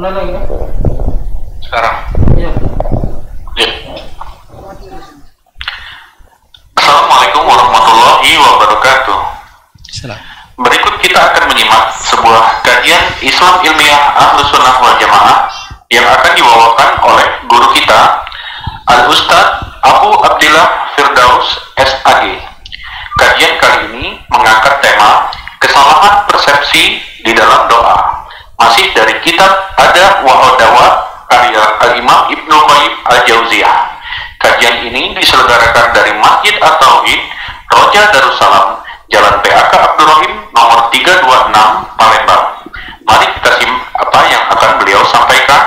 Mulai lagi kan? Sekarang. Iya. Ya. Assalamualaikum warahmatullahi wabarakatuh. Salam. Berikut kita akan menyimak sebuah kajian Islam ilmiah Ahlus Sunnah wal Jamaah yang akan dibawakan oleh guru kita Al-Ustadz Abu Abdillah Firdaus SAG. Kajian kali ini mengangkat tema kesalahan persepsi di dalam doa, masih dari kitab Ada wa Odawa karya Al-Imam Ibnu Qayyim Al-Jauziyah. Kajian ini diselenggarakan dari Masjid At-Tauhid Roja Darussalam, Jalan PAK Abdurrahim nomor 326 Palembang. Mari kita simak apa yang akan beliau sampaikan.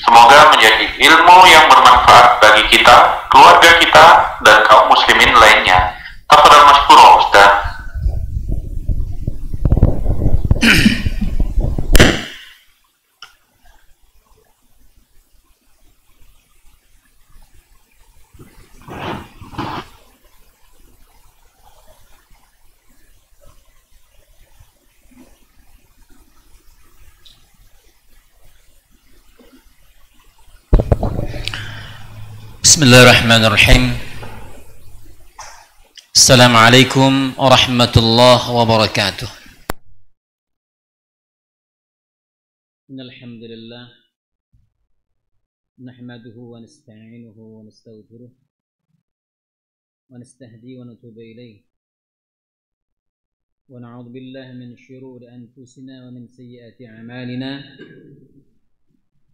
Semoga menjadi ilmu yang bermanfaat bagi kita, keluarga kita, dan kaum muslimin lainnya. Tafadhal masykur Ustaz. Bismillahirrahmanirrahim. Assalamualaikum warahmatullahi wabarakatuh. Innal hamdalillah nahmaduhu wa nasta'inuhu wa nastaghfiruh wa nastahdi wa natubu ilayh wa na'udzu billahi min shururi anfusina wa min sayyiati a'malina.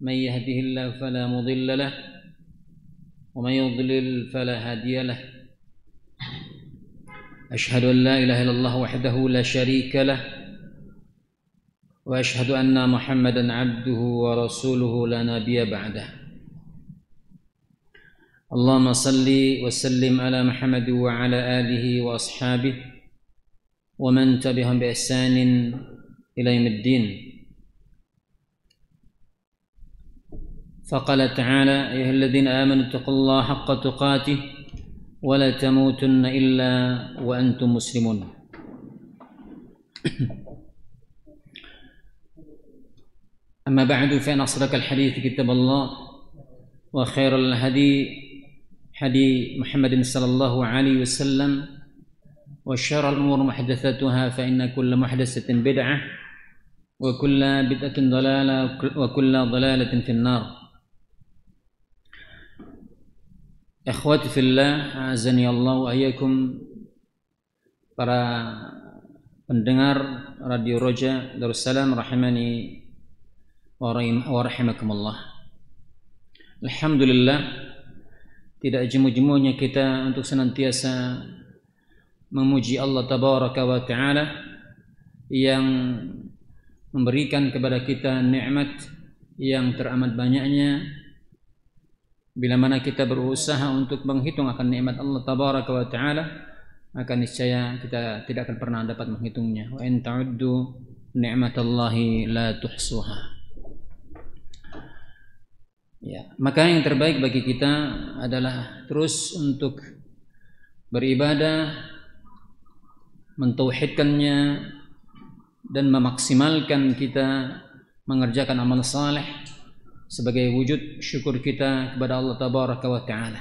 May yahdihillahu fala mudilla lahu ومن يضلل فلا هادي له. أشهد أن لا إله إلا الله وحده لا شريك له وأشهد أن محمدا عبده ورسوله لا نبي بعده. اللهم صل وسلم على محمد وعلى آله وأصحابه ومن تبعهم بإحسان إلى يوم الدين. فقال تعالى: أيها الذين آمنوا اتقوا الله حق تقاته ولا تموتن إلا وأنتم مسلمون. أما بعد فإن أصدق الحديث كتاب الله وخير الهدي هدي محمد صلى الله عليه وسلم وشر الأمور محدثاتها فإن كل محدثة بدعة وكل بدعة ضلالة وكل ضلالة في النار. Ikhwati fillah, azani Allah wa iyyakum, para pendengar Radio Roja Darussalam rahimani wa rahimakumullah. Alhamdulillah, tidak jemu-jemunya kita untuk senantiasa memuji Allah tabaraka wa taala yang memberikan kepada kita nikmat yang teramat banyaknya. Bila mana kita berusaha untuk menghitung akan nikmat Allah tabaraka wa taala, maka niscaya kita tidak akan pernah dapat menghitungnya. Wa in ta'uddu ni'matallahi la tuhsuha. Ya, maka yang terbaik bagi kita adalah terus untuk beribadah, mentauhidkannya dan memaksimalkan kita mengerjakan amal saleh sebagai wujud syukur kita kepada Allah tabaraka wa taala.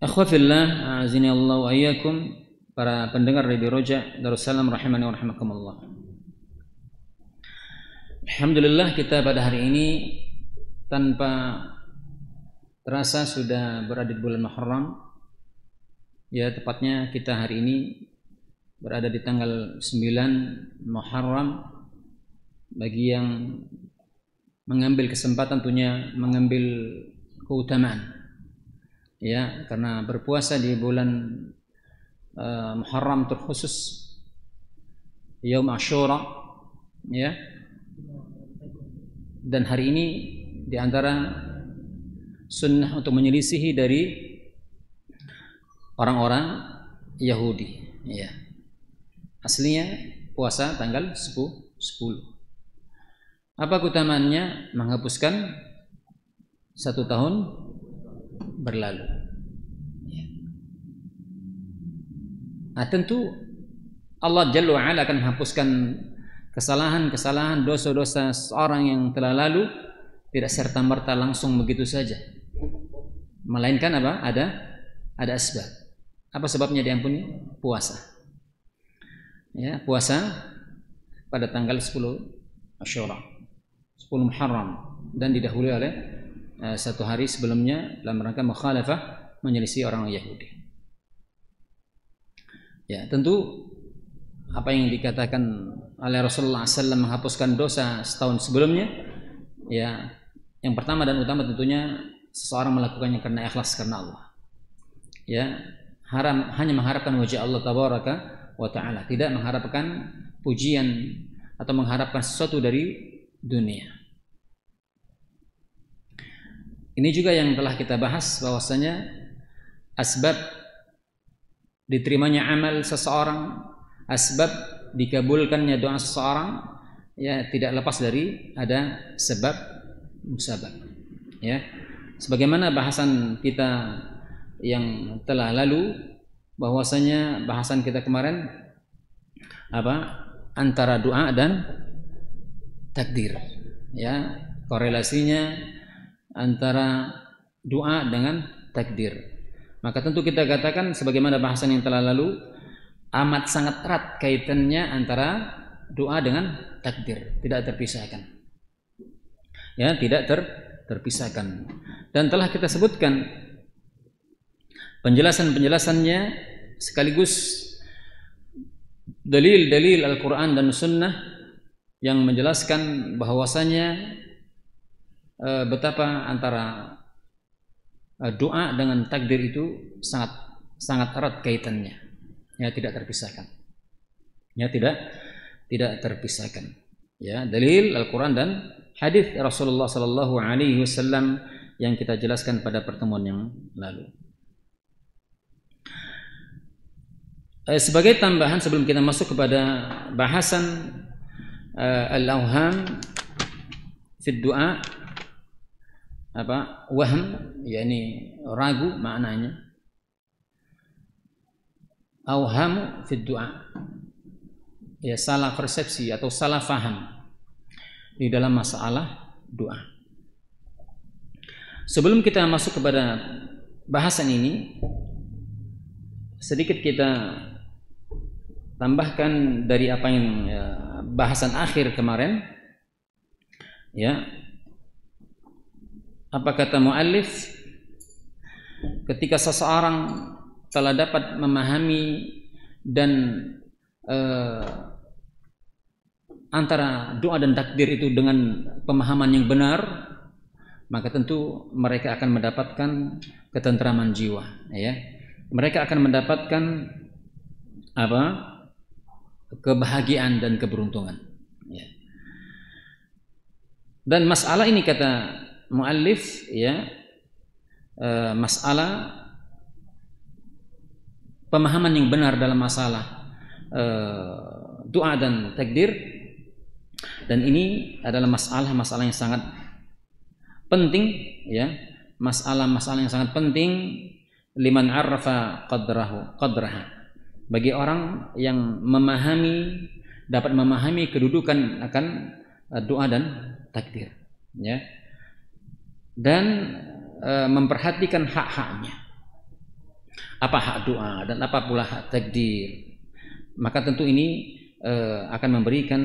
Akhwafillah, azini Allah wa iyyakum, para pendengar Radio Roja Darussalam rahimani wa rahimakumullah. Alhamdulillah, kita pada hari ini tanpa terasa sudah berada di bulan Muharram. Ya, tepatnya kita hari ini berada di tanggal 9 Muharram. Bagi yang mengambil kesempatan tentunya mengambil keutamaan, ya, karena berpuasa di bulan Muharram terkhusus Yaum Ashura, ya, dan hari ini di antara sunnah untuk menyelisihi dari orang-orang Yahudi, ya. Aslinya puasa tanggal 10. Apa keutamaannya? Menghapuskan 1 tahun berlalu. Nah, tentu Allah Jalla wa'ala akan menghapuskan kesalahan-kesalahan, dosa-dosa seorang yang telah lalu tidak serta-merta langsung begitu saja, melainkan apa? Ada asbab. Apa sebabnya diampuni? Puasa. Ya, puasa pada tanggal 10 Asyura, 10 Muharram, dan didahului oleh satu hari sebelumnya dalam rangka mukhalafah, menyelisih orang Yahudi. Ya, tentu apa yang dikatakan oleh Rasulullah SAW menghapuskan dosa setahun sebelumnya, ya, yang pertama dan utama tentunya seseorang melakukannya karena ikhlas karena Allah. Ya, hanya mengharapkan wajah Allah tabaraka wa ta'ala, tidak mengharapkan pujian atau mengharapkan sesuatu dari dunia. Ini juga yang telah kita bahas, bahwasanya asbab diterimanya amal seseorang, asbab dikabulkannya doa seseorang, ya, tidak lepas dari ada sebab musabab. Ya, sebagaimana bahasan kita yang telah lalu, bahwasanya bahasan kita kemarin apa? Antara doa dan takdir. Ya, korelasinya antara doa dengan takdir. Maka tentu kita katakan sebagaimana bahasan yang telah lalu, amat sangat erat kaitannya antara doa dengan takdir, tidak terpisahkan. Ya, tidak terpisahkan. Dan telah kita sebutkan penjelasan-penjelasannya sekaligus dalil-dalil Al-Quran dan Sunnah yang menjelaskan bahwasanya betapa antara doa dengan takdir itu sangat erat kaitannya. Ya, tidak terpisahkan. Ya, tidak terpisahkan. Ya, dalil Al-Quran dan hadis Rasulullah sallallahu alaihi wasallam yang kita jelaskan pada pertemuan yang lalu. Sebagai tambahan sebelum kita masuk kepada bahasan al-awham fi du'a, apa wahm, yakni ragu maknanya, awham fi du'a, ya, salah persepsi atau salah faham di dalam masalah doa. Sebelum kita masuk kepada bahasan ini, sedikit kita tambahkan dari apa yang bahasan akhir kemarin. Ya, apa kata muallif? Ketika seseorang telah dapat memahami dan antara doa dan takdir itu dengan pemahaman yang benar, maka tentu mereka akan mendapatkan ketentraman jiwa. Ya, mereka akan mendapatkan apa? Kebahagiaan dan keberuntungan. Ya. Dan masalah ini kata muallif, ya, masalah pemahaman yang benar dalam masalah doa dan takdir, dan ini adalah masalah yang sangat penting, ya, masalah yang sangat penting liman arrafa qadraha, bagi orang yang dapat memahami kedudukan akan doa dan takdir, ya, dan memperhatikan hak-haknya. Apa hak doa dan apa pula hak takdir? Maka tentu ini akan memberikan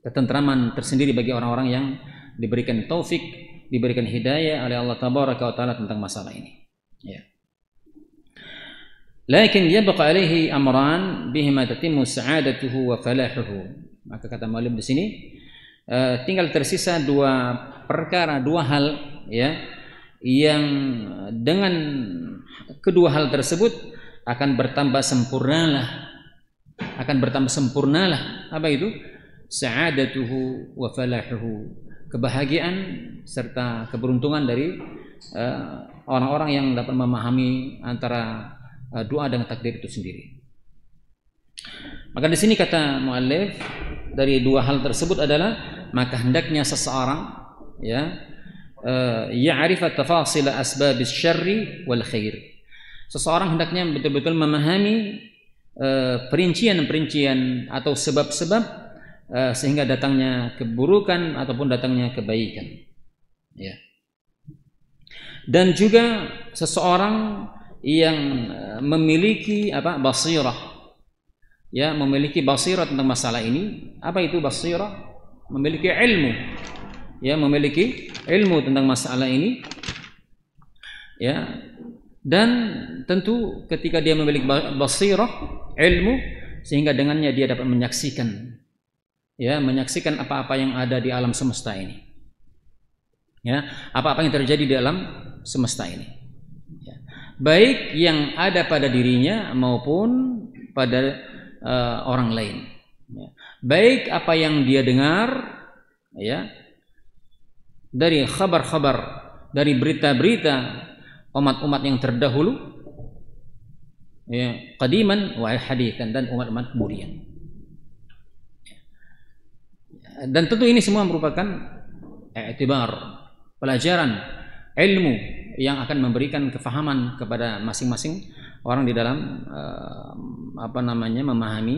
ketentraman tersendiri bagi orang-orang yang diberikan taufik, diberikan hidayah oleh Allah tabaraka wa taala tentang masalah ini. Ya. Lakin yabqa alaihi amran bihima tatimmu sa'adatuhu wa falahuhu. Maka kata muallif di sini tinggal tersisa dua perkara, dua hal, ya, yang dengan kedua hal tersebut akan bertambah sempurnalah. Apa itu? Sa'adatuhu wa falahuhu, kebahagiaan serta keberuntungan dari orang-orang yang dapat memahami antara doa dan takdir itu sendiri. Maka di sini kata muallif, dari dua hal tersebut adalah maka hendaknya seseorang, ya, ya'rifa tafasil asbabis syarri wal khair. Seseorang hendaknya betul-betul memahami perincian-perincian atau sebab-sebab sehingga datangnya keburukan ataupun datangnya kebaikan. Ya. Dan juga seseorang yang memiliki basirah, ya, memiliki basirah tentang masalah ini. Apa itu basirah? Memiliki ilmu, ya, memiliki ilmu tentang masalah ini, ya. Dan tentu ketika dia memiliki basirah, ilmu, sehingga dengannya dia dapat menyaksikan, ya, menyaksikan apa-apa yang ada di alam semesta ini, ya, apa-apa yang terjadi di alam semesta ini, ya. Baik yang ada pada dirinya maupun pada orang lain, ya. Baik apa yang dia dengar, ya, dari kabar-kabar, dari berita-berita umat-umat yang terdahulu, ya, qadiman wa haditsan, dan umat-umat kemudian. Dan tentu ini semua merupakan i'tibar, pelajaran, ilmu yang akan memberikan kefahaman kepada masing-masing orang di dalam memahami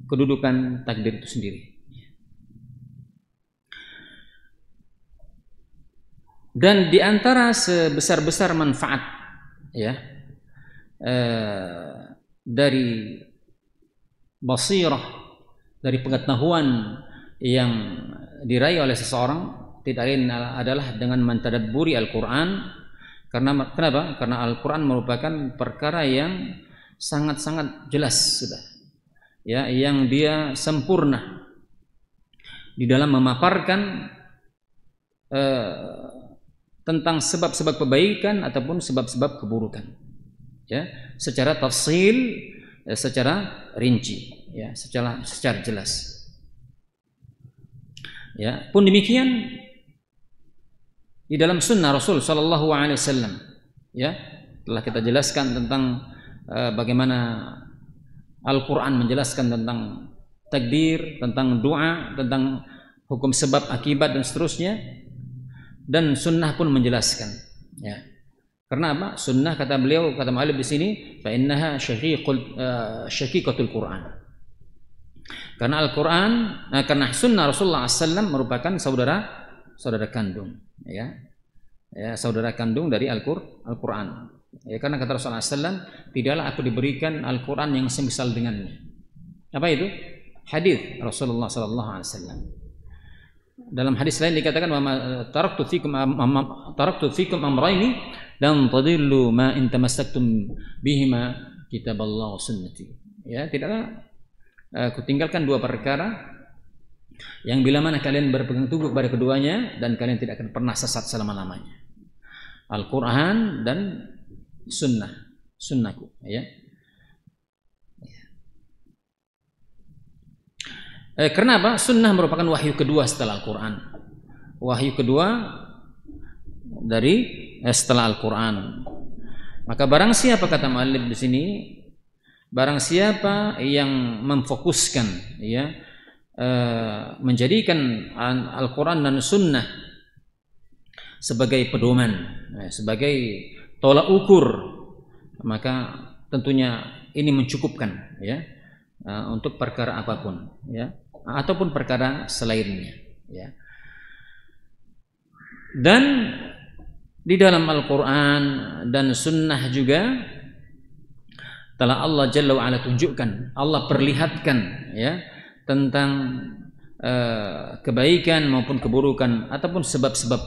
kedudukan takdir itu sendiri. Dan di antara sebesar-besar manfaat, ya, dari basirah, dari pengetahuan yang diraih oleh seseorang, tidak lain adalah dengan mentadabburi Al-Quran. Kenapa? Karena Al-Quran merupakan perkara yang sangat-sangat jelas sudah, ya, yang dia sempurna di dalam memaparkan tentang sebab-sebab kebaikan ataupun sebab-sebab keburukan, ya, secara tafsil, secara rinci, ya, secara jelas. Ya, pun demikian di dalam sunnah Rasul Sallallahu Alaihi Wasallam, ya, telah kita jelaskan tentang bagaimana Al-Quran menjelaskan tentang takdir, tentang doa, tentang hukum sebab akibat dan seterusnya, dan sunnah pun menjelaskan, ya. Karena apa? Sunnah, kata beliau, kata mu'allif di sini, fa innaha syaqiqatul Quran. Karena Al-Quran, karena sunnah Rasulullah SAW merupakan saudara kandung, ya, saudara kandung dari Al-Quran. Ya, karena kata Rasulullah SAW, tidaklah aku diberikan Al-Quran yang semisal dengannya. Apa itu? Hadis Rasulullah SAW. Dalam hadis lain dikatakan, wa taraktu fikum amrayni lan tadillu ma in tamassaktum bihima kitaballah wa sunnati. Ya, tidaklah aku tinggalkan dua perkara yang bila mana kalian berpegang teguh pada keduanya, dan kalian tidak akan pernah sesat selama-lamanya. Al-Quran dan sunnahku, ya. Kenapa? Sunnah merupakan wahyu kedua setelah Al-Quran. Wahyu kedua setelah Al-Quran. Maka barang siapa, kata mu'allif di sini, barang siapa yang memfokuskan, ya, menjadikan Al-Quran dan Sunnah sebagai pedoman, sebagai tolak ukur, maka tentunya ini mencukupkan, ya, untuk perkara apapun, ya, ataupun perkara selainnya, ya. Dan di dalam Al-Quran dan Sunnah juga telah Allah Jalla wa'ala tunjukkan, Allah perlihatkan, ya, tentang kebaikan maupun keburukan, ataupun sebab-sebab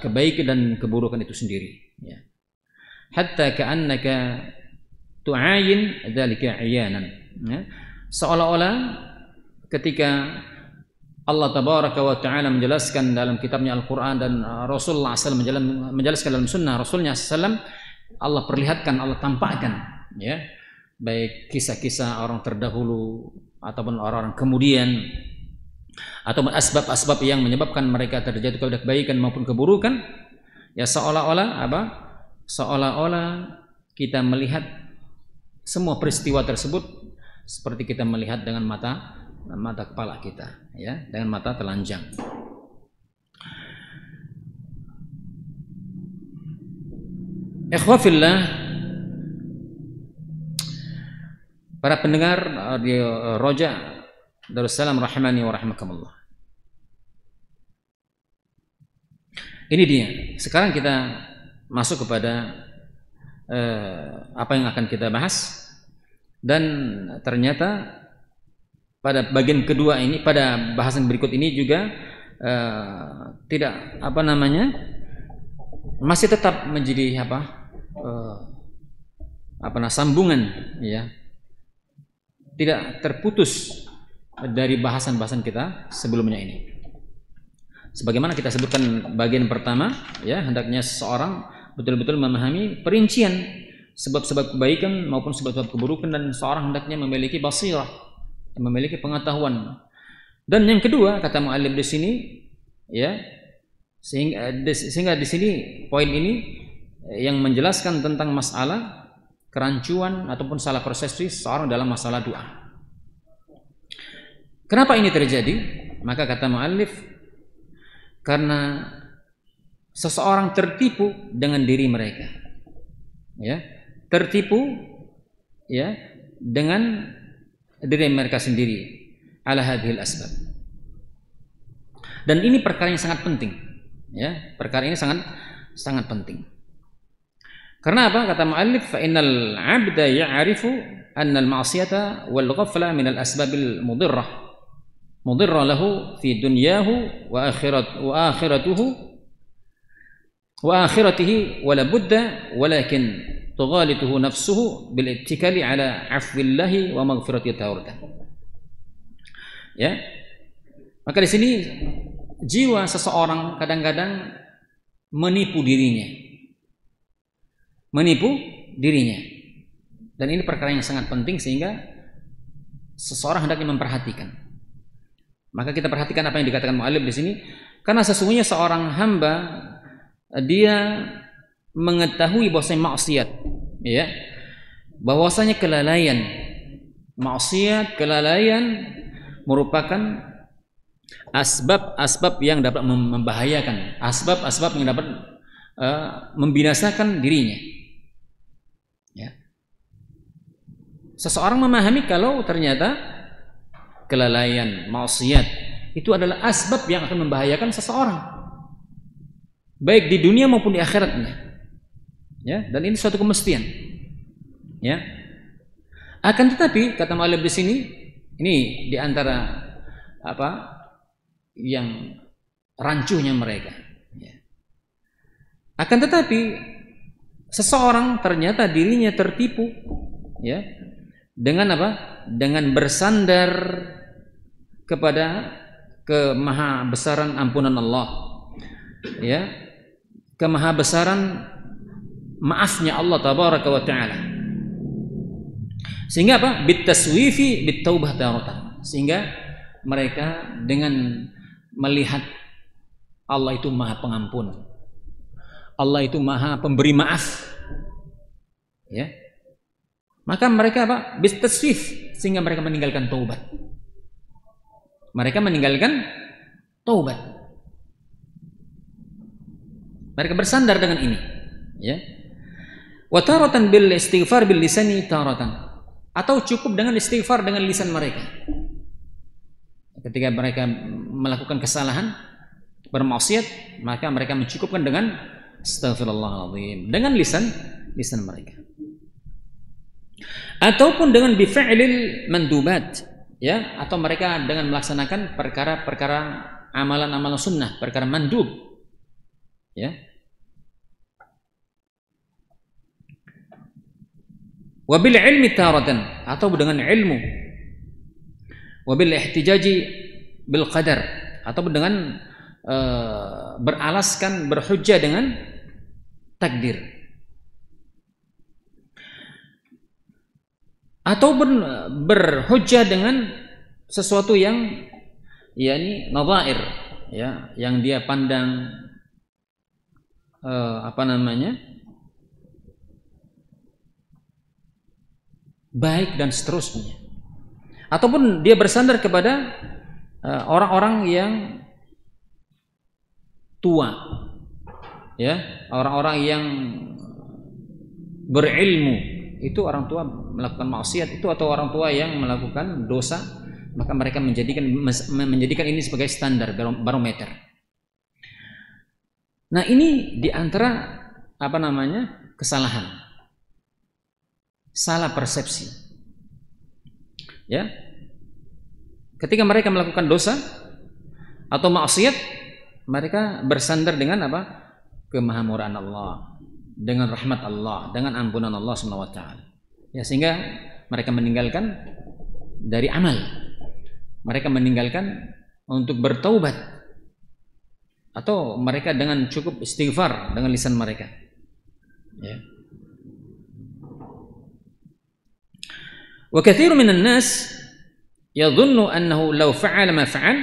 kebaikan dan keburukan itu sendiri, ya. Hatta ka'annaka tu'ayin dzalika 'iyanan, ya. Seolah-olah ketika Allah Tabaraka wa Ta'ala menjelaskan dalam kitabnya Al-Quran dan Rasulullah SAW menjelaskan dalam sunnah Rasulnya SAW, Allah perlihatkan, Allah tampakkan, ya, baik kisah-kisah orang terdahulu ataupun orang-orang kemudian, ataupun asbab-asbab yang menyebabkan mereka terjadi kepada kebaikan maupun keburukan, ya, seolah-olah apa? Seolah-olah kita melihat semua peristiwa tersebut seperti kita melihat dengan mata kepala kita, ya, dengan mata telanjang. Ikhwafillah, Para pendengar radio Roja Darussalam rahimani wa rahimakumullah. Ini dia. Sekarang kita masuk kepada apa yang akan kita bahas, dan ternyata pada bagian kedua ini, pada bahasan berikut ini juga tidak masih tetap menjadi sambungan, ya, tidak terputus dari bahasan-bahasan kita sebelumnya ini. Sebagaimana kita sebutkan bagian pertama, ya, hendaknya seseorang betul-betul memahami perincian sebab-sebab kebaikan maupun sebab-sebab keburukan, dan seorang hendaknya memiliki basirah, memiliki pengetahuan. Dan yang kedua, kata mu'allif di sini, ya, sehingga di sini poin ini yang menjelaskan tentang masalah kerancuan ataupun salah persepsi seorang dalam masalah doa. Kenapa ini terjadi? Maka kata mu'allif, karena seseorang tertipu dengan diri mereka, ya, tertipu, ya, dengan diri mereka sendiri, ala hadhil asbab. Dan ini perkara yang sangat penting, ya, perkara ini sangat penting. Karena apa? Kata muallif, fa innal 'abda ya'rifu anna al-ma'siyata wal ghafla min al-asbabil mudirrah lahu fi dunyahu wa akhiratihi wa la budda walakin tughalituhu nafsuhu bil ittikali ala 'afwillahi wa maghfiratihi ta'ala. Ya. Maka di sini jiwa seseorang kadang-kadang menipu dirinya. Dan ini perkara yang sangat penting, sehingga seseorang hendaknya memperhatikan. Maka kita perhatikan apa yang dikatakan mu'allif di sini, karena sesungguhnya seorang hamba dia mengetahui bahwasanya maksiat, ya, bahwasanya kelalaian merupakan asbab yang dapat membahayakan, asbab yang dapat membinasakan dirinya. Ya. Seseorang memahami kalau ternyata kelalaian, maksiat itu adalah asbab yang akan membahayakan seseorang, baik di dunia maupun di akhiratnya. Ya, dan ini suatu kemestian. Ya. Akan tetapi kata mu'allif di sini, ini di antara yang rancuhnya mereka. Ya. Akan tetapi seseorang ternyata dirinya tertipu, ya, dengan apa? Dengan bersandar kepada kemahabesaran ampunan Allah, ya, kemahabesaran maafnya Allah tabaraka wa taala. Sehingga apa? Bitaswifi bitaubah taratan. Sehingga mereka dengan melihat Allah itu maha pengampun, Allah itu maha pemberi maaf, ya, maka mereka apa? Bitaswif, sehingga mereka meninggalkan taubat. Mereka bersandar dengan ini, ya. Wa taratan bil istighfar bil lisani taratan, atau cukup dengan istighfar dengan lisan mereka. Ketika mereka melakukan kesalahan, bermaksiat, maka mereka mencukupkan dengan astaghfirullahaladzim dengan lisan mereka. Ataupun dengan bifi'lil mandubat, ya, atau mereka dengan melaksanakan perkara-perkara amalan-amalan sunnah, perkara mandub, ya. Wabil ilmi taratan, atau dengan ilmu, wabil ihtijaji bil qadar, atau dengan beralaskan, berhujjah dengan takdir, atau berhujjah dengan sesuatu yang yakni nadhair, ya, yang dia pandang baik dan seterusnya. Ataupun dia bersandar kepada orang-orang yang tua, ya, orang-orang yang berilmu, itu orang tua melakukan maksiat itu atau orang tua yang melakukan dosa, maka mereka menjadikan ini sebagai standar barometer. Nah, ini diantara kesalahan, salah persepsi. Ya, ketika mereka melakukan dosa atau maksiat, mereka bersandar dengan kemahamuraan Allah, dengan rahmat Allah, dengan ampunan Allah Subhanahu wa taala. Ya, sehingga mereka meninggalkan dari amal. Mereka meninggalkan untuk bertaubat, atau mereka dengan cukup istighfar dengan lisan mereka. Ya. Wa katsirun minan nas yadhunnu annahu law fa'ala ma fa'al,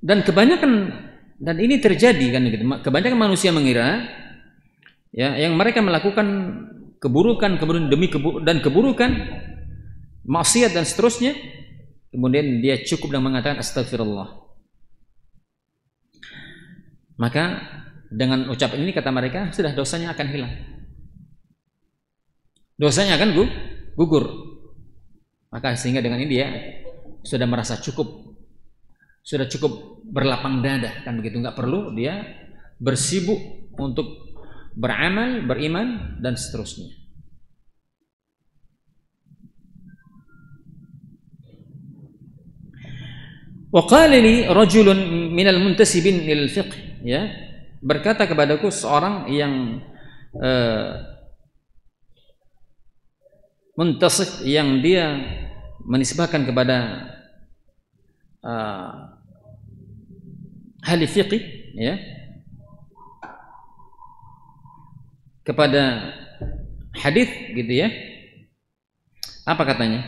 dan kebanyakan, dan ini terjadi kan gitu. Kebanyakan manusia mengira ya yang mereka melakukan keburukan kemudian demi keburukan, maksiat dan seterusnya, kemudian dia cukup dengan mengatakan astagfirullah. Maka dengan ucapan ini, kata mereka, sudah dosanya akan hilang. Dosanya akan gugur. Maka sehingga dengan ini dia sudah merasa cukup. Sudah cukup berlapang dada, kan begitu, nggak perlu dia bersibuk untuk beramal, beriman dan seterusnya. Wa qala li rajulun minal muntasibin lil fiqh, ya, berkata kepadaku seorang yang muntasib, yang dia menisbahkan kepada ahli fiqh, ya, kepada hadis gitu ya. Apa katanya?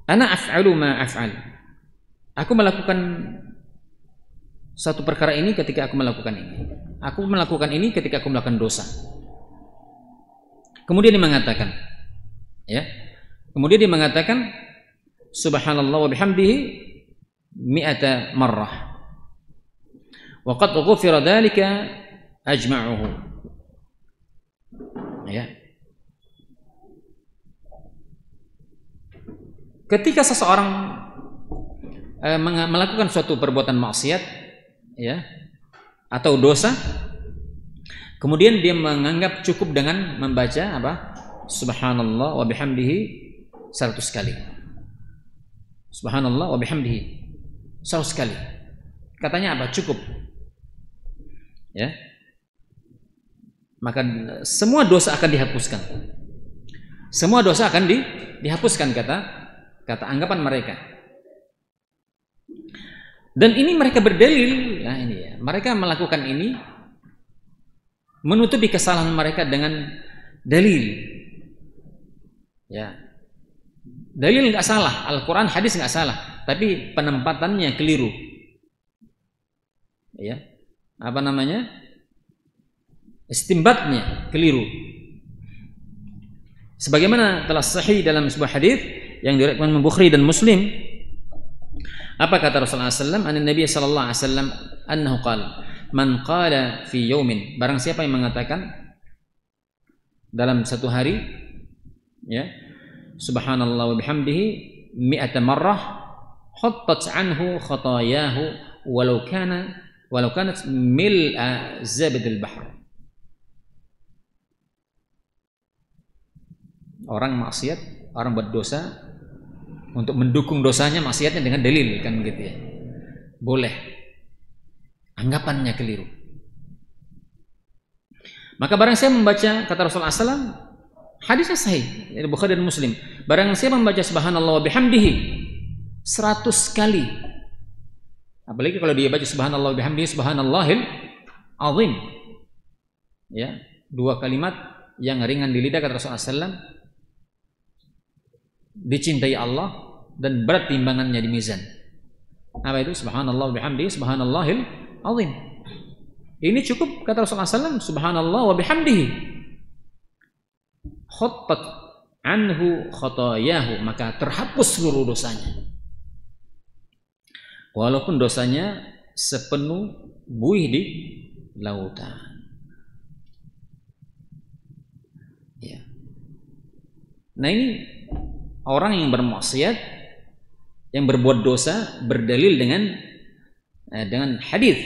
Ana af'alu ma af'al. Aku melakukan satu perkara ini ketika aku melakukan ini. Aku melakukan ini ketika aku melakukan dosa. Kemudian dia mengatakan, ya. Kemudian dia mengatakan subhanallah wa bihamdihi mi'ata marrah. Wa qad ghufira dzalika ajma'uhu. Ya. Ketika seseorang melakukan suatu perbuatan maksiat, ya, atau dosa, kemudian dia menganggap cukup dengan membaca subhanallah wa bihamdihi 100 kali. Subhanallah wa bihamdihi 100 kali. Katanya cukup. Ya. Maka semua dosa akan dihapuskan. Semua dosa akan dihapuskan, kata anggapan mereka. Dan ini mereka berdalil, nah ini ya, mereka melakukan ini menutupi kesalahan mereka dengan dalil. Ya. Dalil nggak salah, Al-Quran, hadis nggak salah, tapi penempatannya keliru. Ya. Istimbatnya keliru. Sebagaimana telah sahih dalam sebuah hadis yang diriwayatkan Bukhari dan Muslim, apa kata Rasulullah SAW? An Nabi sallallahu alaihi wasallam annahu qala man qala fi yaumin, barang siapa yang mengatakan dalam satu hari, ya, subhanallah wa bihamdihi mi'ata marrah hattat anhu khatayahu walau kanat mil'a zabadil bahr. Orang maksiat, orang berdosa, untuk mendukung dosanya, maksiatnya dengan dalil, kan gitu ya, boleh. Anggapannya keliru. Maka barang saya membaca, kata Rasulullah SAW, hadisnya sahih dari Bukhari dan Muslim, barang saya membaca subhanallah wa bihamdihi 100 kali, apalagi kalau dia baca subhanallah wa bihamdihi subhanallahil azim, ya, dua kalimat yang ringan di lidah, kata Rasulullah SAW, dicintai Allah dan berat timbangannya di mizan. Apa itu? Subhanallah wa bihamdihi subhanallahil azim. Ini cukup, kata Rasulullah SAW, subhanallah wa bihamdihi khattat anhu khatayahu, maka terhapus seluruh dosanya, walaupun dosanya sepenuh buih di lautan. Nah, ini orang yang bermaksiat, yang berbuat dosa berdalil dengan hadis.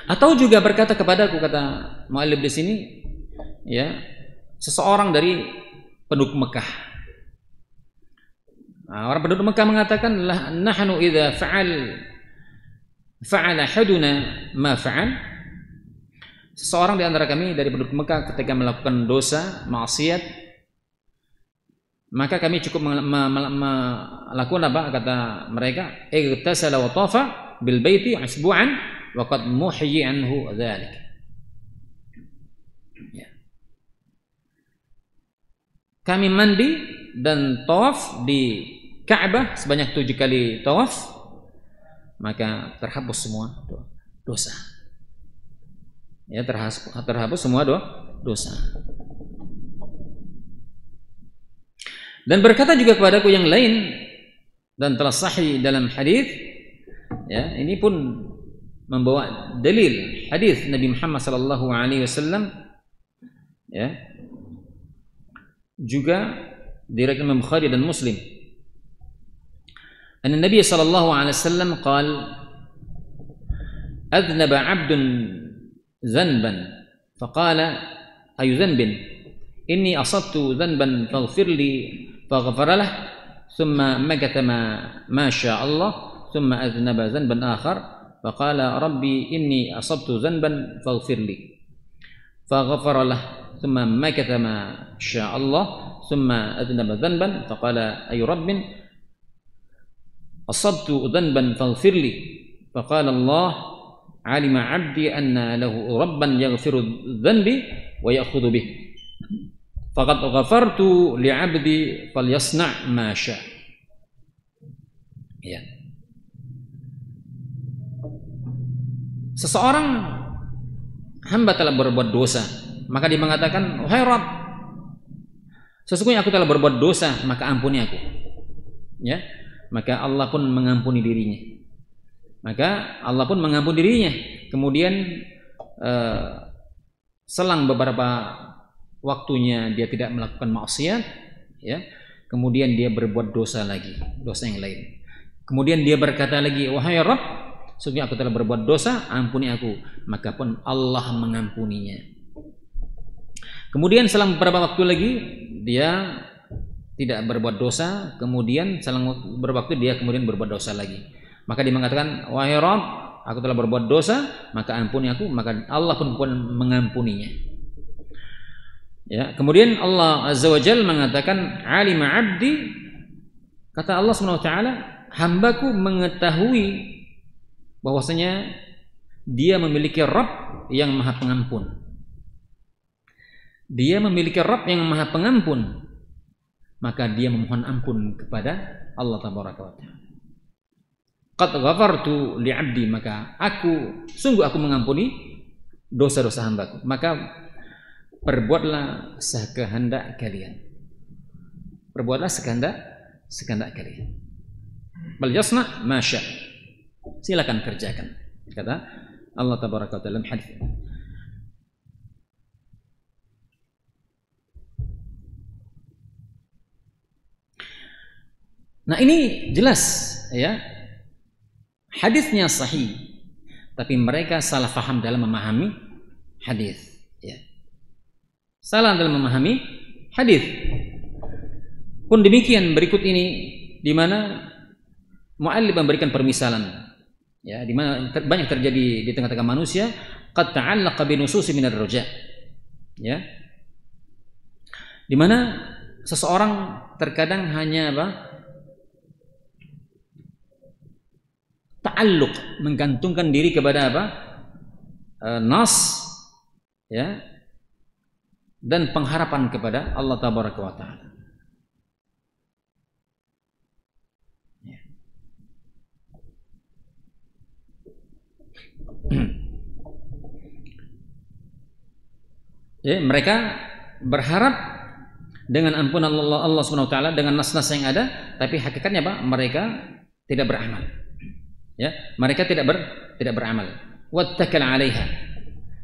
Atau juga berkata kepadaku, kata mu'allif di sini, ya, seseorang dari penduduk Mekah. Nah, orang penduduk Mekah mengatakan, nahnu idza fa'ala haduna ma fa'al. Seseorang di antara kami dari penduduk Mekah ketika melakukan dosa, maksiat, maka kami cukup melakukan apa? Kata mereka, igtasala wa tafa bil baiti asbu'an wa qad muhyi anhu dzalik. Ya. Kami mandi dan tawaf di Ka'bah sebanyak 7 kali tawaf, maka terhapus semua dosa. Ya, terhapus semua dosa. Dan berkata juga kepadaku yang lain, dan telah sahih dalam hadis, ya, ini pun membawa dalil hadis Nabi Muhammad sallallahu alaihi wasallam, ya, juga diriwayatkan Imam Bukhari dan Muslim. An Nabi sallallahu alaihi wasallam qala adnaba 'abdun dhanban faqala ayu dhanbin inni asabtu dhanban faghfir li faghfara lah thumma makatha ma syaa Allah thumma adnaba dhanban akhar faqala rabbi inni asabtu dhanban faghfir li faghfara lah thumma makatha ma syaa Allah thumma adnaba dhanban faqala ayu rabbin asabtu dhanban faghfir li faqala Allah alima 'abdi anna lahu rabban yaghfiru dhanbi wa ya'khudhu bih faqad ghafartu li'abdi falyasna' ma syaa. Ya. Seseorang hamba telah berbuat dosa, maka dia mengatakan, wahai Rabb, sesungguhnya aku telah berbuat dosa, maka ampuni aku. Ya, maka Allah pun mengampuni dirinya. Kemudian selang beberapa waktunya dia tidak melakukan maksiat, ya. Kemudian dia berbuat dosa lagi, dosa yang lain. Kemudian dia berkata lagi, wahai Rabb, sesungguhnya aku telah berbuat dosa, ampuni aku. Maka pun Allah mengampuninya. Kemudian selang beberapa waktu lagi dia tidak berbuat dosa, kemudian selang beberapa waktu dia kemudian berbuat dosa lagi. Maka dia mengatakan, wahai Rabb, aku telah berbuat dosa, maka ampuni aku. Maka Allah pun mengampuninya. Ya, kemudian Allah Azza wa Jalla mengatakan, alima 'abdi, kata Allah Subhanahu wa taala, hambaku mengetahui bahwasanya dia memiliki Rabb yang Maha Pengampun. Dia memiliki Rabb yang Maha Pengampun, maka dia memohon ampun kepada Allah Tabaraka wa taala. Qad ghafartu li'abdi, maka sungguh aku mengampuni dosa-dosa hambaku. Maka perbuatlah sekehendak kalian. Perbuatlah sekehendak kalian. Bal yasna ma syaa. Silakan kerjakan, kata Allah Tabaraka wa taala dalam hadis. Nah, ini jelas, ya. Hadisnya sahih, tapi mereka salah faham dalam memahami hadis. Ya. Salah dalam memahami hadis. Pun demikian berikut ini, di mana mu'allif memberikan permisalan, ya, di mana banyak terjadi di tengah-tengah manusia, qad ta'allaqa bi nususi min ar-raja. Ya. Di mana seseorang terkadang hanya ta'alluq, menggantungkan diri kepada nas, ya, dan pengharapan kepada Allah Tabaraka wa taala. Ya. Ya, mereka berharap dengan ampunan Allah Subhanahu wa taala dengan nas-nas yang ada, tapi hakikatnya mereka tidak beramal. Ya, mereka tidak beramal. Wattakal 'alaiha.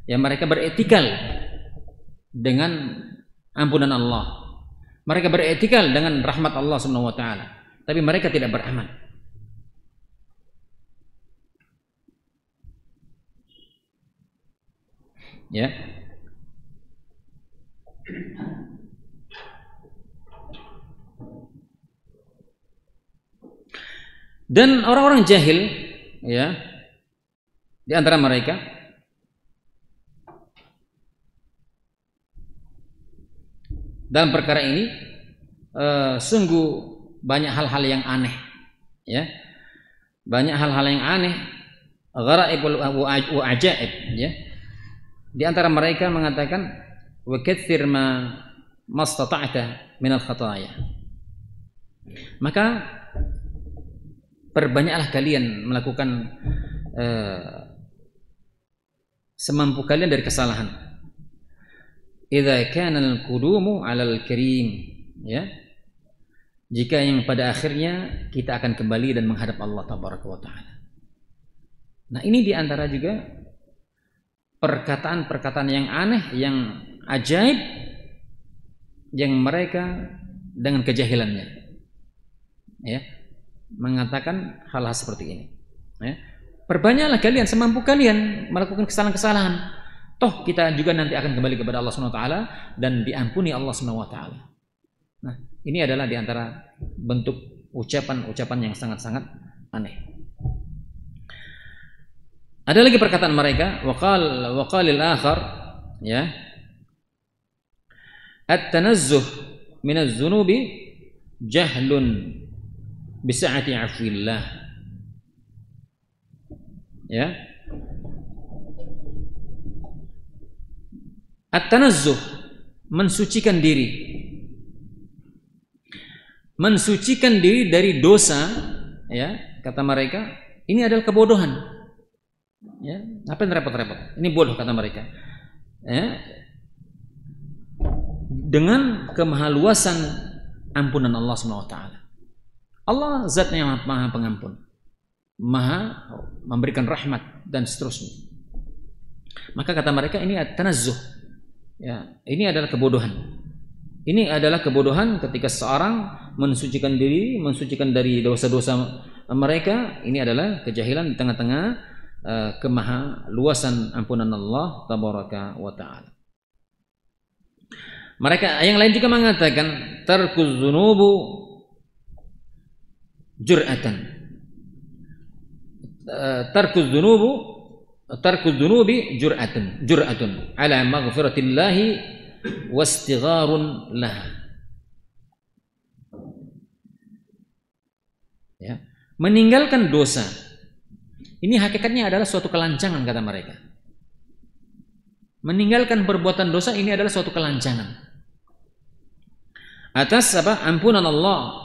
Ya, mereka beretikal dengan ampunan Allah. Mereka beretikal dengan rahmat Allah Subhanahu wa taala, tapi mereka tidak beramal. Ya. Dan orang-orang jahil, ya, di antara mereka dalam perkara ini sungguh banyak hal-hal yang aneh, ya, banyak hal-hal yang aneh, gharaib wa ajaib, ya. Di antara mereka mengatakan wa katsir ma mastata'ta min al-khataaya, maka perbanyaklah kalian melakukan semampu kalian dari kesalahan. Idza kana al-qudumu 'ala al-karim, ya, jika yang pada akhirnya kita akan kembali dan menghadap Allah tabaraka wa taala. Nah, ini diantara juga perkataan-perkataan yang aneh, yang ajaib, yang mereka dengan kejahilannya, ya, mengatakan hal-hal seperti ini, ya. Perbanyaklah kalian semampu kalian melakukan kesalahan-kesalahan, toh kita juga nanti akan kembali kepada Allah Subhanahu wa taala dan diampuni Allah Subhanahu wa taala. Nah, ini adalah diantara bentuk ucapan-ucapan yang sangat-sangat aneh. Ada lagi perkataan mereka, waqalil akhar, ya, at-tanazzuh min az-zunubi jahlun bisa'ati 'afwillah, ya. At-tanazzuh, mensucikan diri dari dosa, ya, kata mereka, ini adalah kebodohan, ya. Apa yang repot-repot? Ini bodoh, kata mereka, ya. Dengan kemahaluasan ampunan Allah Subhanahu wa taala. Allah zat yang maha pengampun, maha memberikan rahmat dan seterusnya. Maka kata mereka ini at-tanazzuh, ya, ini adalah kebodohan. Ini adalah kebodohan ketika seorang mensucikan diri, mensucikan dari dosa-dosa mereka. Ini adalah kejahilan di tengah-tengah kemahaluasan ampunan Allah tabaraka wa taala. Mereka yang lain juga mengatakan tarkuz dzunubu jur'atan, tarkuz dzunubi jur'atun ala maghfiratillahi wastigharun laha, ya. Meninggalkan dosa ini hakikatnya adalah suatu kelancangan, kata mereka. Meninggalkan perbuatan dosa ini adalah suatu kelancangan atas apa? Ampunan Allah,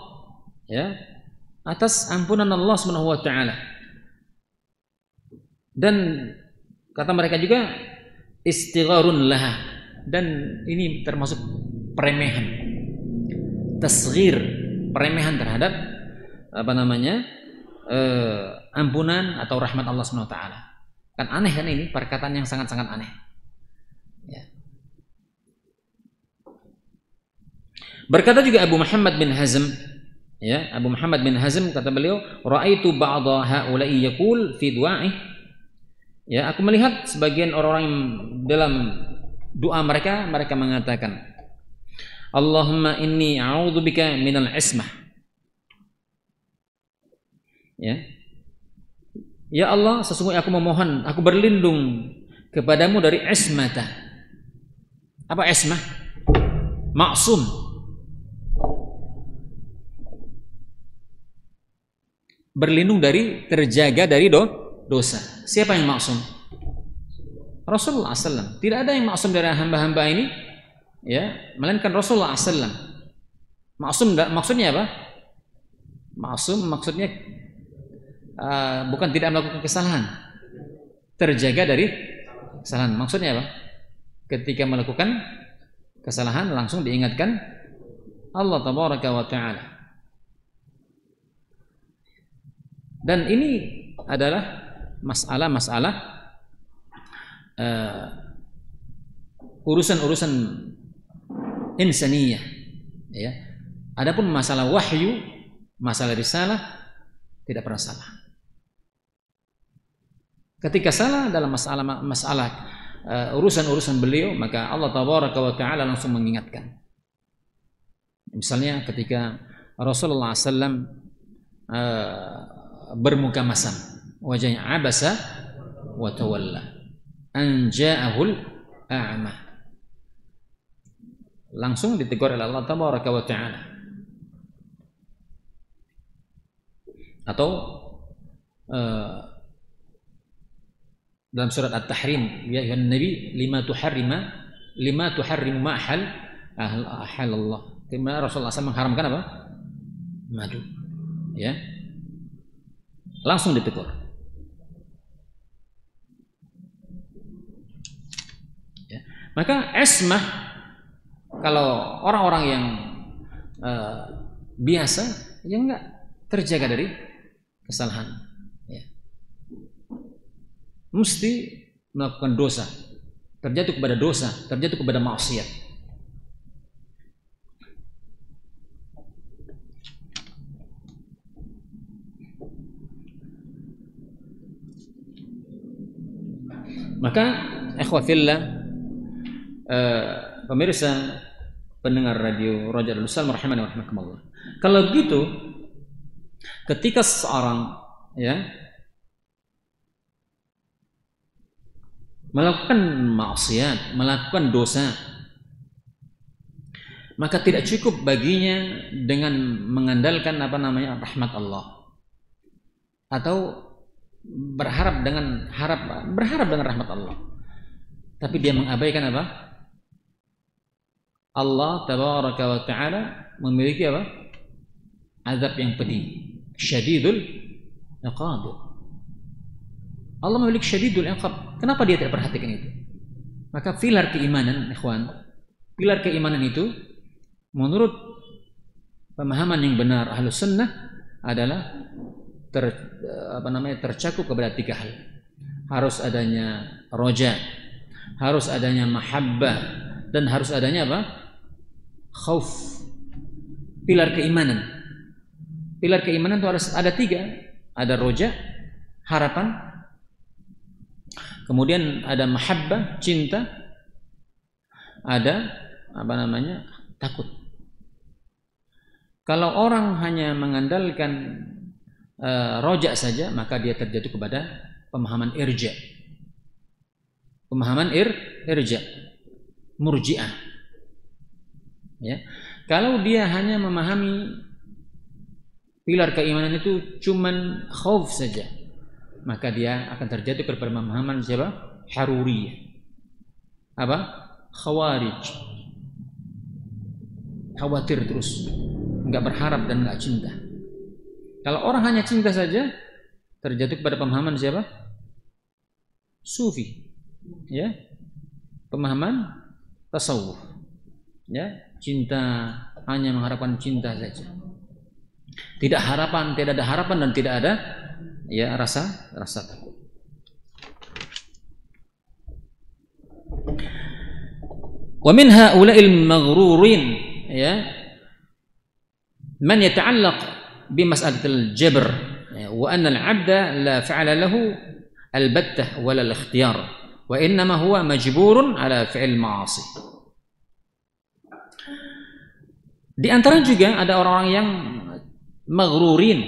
ya, atas ampunan Allah Subhanahu wa taala. Dan kata mereka juga istigharun laha, dan ini termasuk peremehan, tasghir, peremehan terhadap apa namanya, ampunan atau rahmat Allah Subhanahu wa taala. Kan aneh kan, ini perkataan yang sangat-sangat aneh, ya. Berkata juga Abu Muhammad bin Hazm, ya, Abu Muhammad bin Hazm kata beliau, ra'aitu ba'dha haula'i yaqul fi du'aih, ya, aku melihat sebagian orang-orang dalam doa mereka mengatakan, Allahumma inni a'udzubika minal ismah, ya, ya Allah, sesungguhnya aku memohon, aku berlindung kepadamu dari ismata. Apa ismah? Maksum, berlindung dari, terjaga dari dosa. Siapa yang maksum? Rasulullah SAW. Tidak ada yang maksum dari hamba-hamba ini, ya, melainkan Rasulullah SAW. Maksum maksudnya apa? Maksum maksudnya bukan tidak melakukan kesalahan, terjaga dari kesalahan. Maksudnya apa? Ketika melakukan kesalahan langsung diingatkan Allah tabaraka wa taala. Dan ini adalah masalah-masalah urusan-urusan insaniyah, ya. Adapun masalah wahyu, masalah risalah tidak pernah salah. Ketika salah dalam masalah urusan-urusan beliau, maka Allah Tabaraka wa Ta'ala langsung mengingatkan. Misalnya ketika Rasulullah SAW bermuka masam, wajahnya abasa wa tawalla an ja'ahul a'ma, langsung ditegur oleh Allah Tabaraka wa Ta'ala. Atau dalam surat At-Tahrim, ya ayuhan nabi lima tuharrimu ma ahallallah. Dimana Rasulullah SAW mengharamkan apa? Madu, ya, langsung ditegur. Ya. Maka ismah, kalau orang-orang yang biasa, ya enggak terjaga dari kesalahan, ya. Mesti melakukan dosa, terjatuh kepada dosa, terjatuh kepada maksiat. Maka ikhwafillah, pemirsa pendengar radio Raja Darussalam rahimani wa rahimakumullah, kalau begitu ketika seseorang, ya, melakukan maksiat, melakukan dosa, maka tidak cukup baginya dengan mengandalkan rahmat Allah atau berharap dengan rahmat Allah, tapi dia mengabaikan apa? Allah Tabaraka wa Ta'ala memiliki apa? Azab yang pedih, syadidul iqab. Allah memiliki syadidul iqab. Kenapa dia tidak perhatikan itu? Maka pilar keimanan, ikhwan, pilar keimanan itu menurut pemahaman yang benar Ahlus Sunnah adalah tercakup kepada 3 hal. Harus adanya roja, harus adanya mahabbah, dan harus adanya apa? Khauf. Pilar keimanan. Pilar keimanan itu harus ada 3. Ada roja, harapan, kemudian ada mahabbah, cinta, ada takut. Kalau orang hanya mengandalkan roja saja, maka dia terjatuh kepada pemahaman irja. Pemahaman irja, murji'ah. Ya. Kalau dia hanya memahami pilar keimanan itu cuman khauf saja, maka dia akan terjatuh kepada pemahaman siapa? Haruriyah. Apa? Khawarij. Khawatir terus, enggak berharap dan enggak cinta. Kalau orang hanya cinta saja, terjatuh pada pemahaman siapa? Sufi, ya, pemahaman tasawuf, ya, cinta, hanya mengharapkan cinta saja, tidak ada harapan dan tidak ada, ya, rasa takut. Wa min haula'il maghrurin, ya, man yata'allaq bimas'alatil jabr, wa anna al-'abda la fa'ala lahu al-battah wala al-ikhtiyar wa innama huwa majburun ala fi'il ma'asi. Di antara juga ada orang-orang yang maghrurin,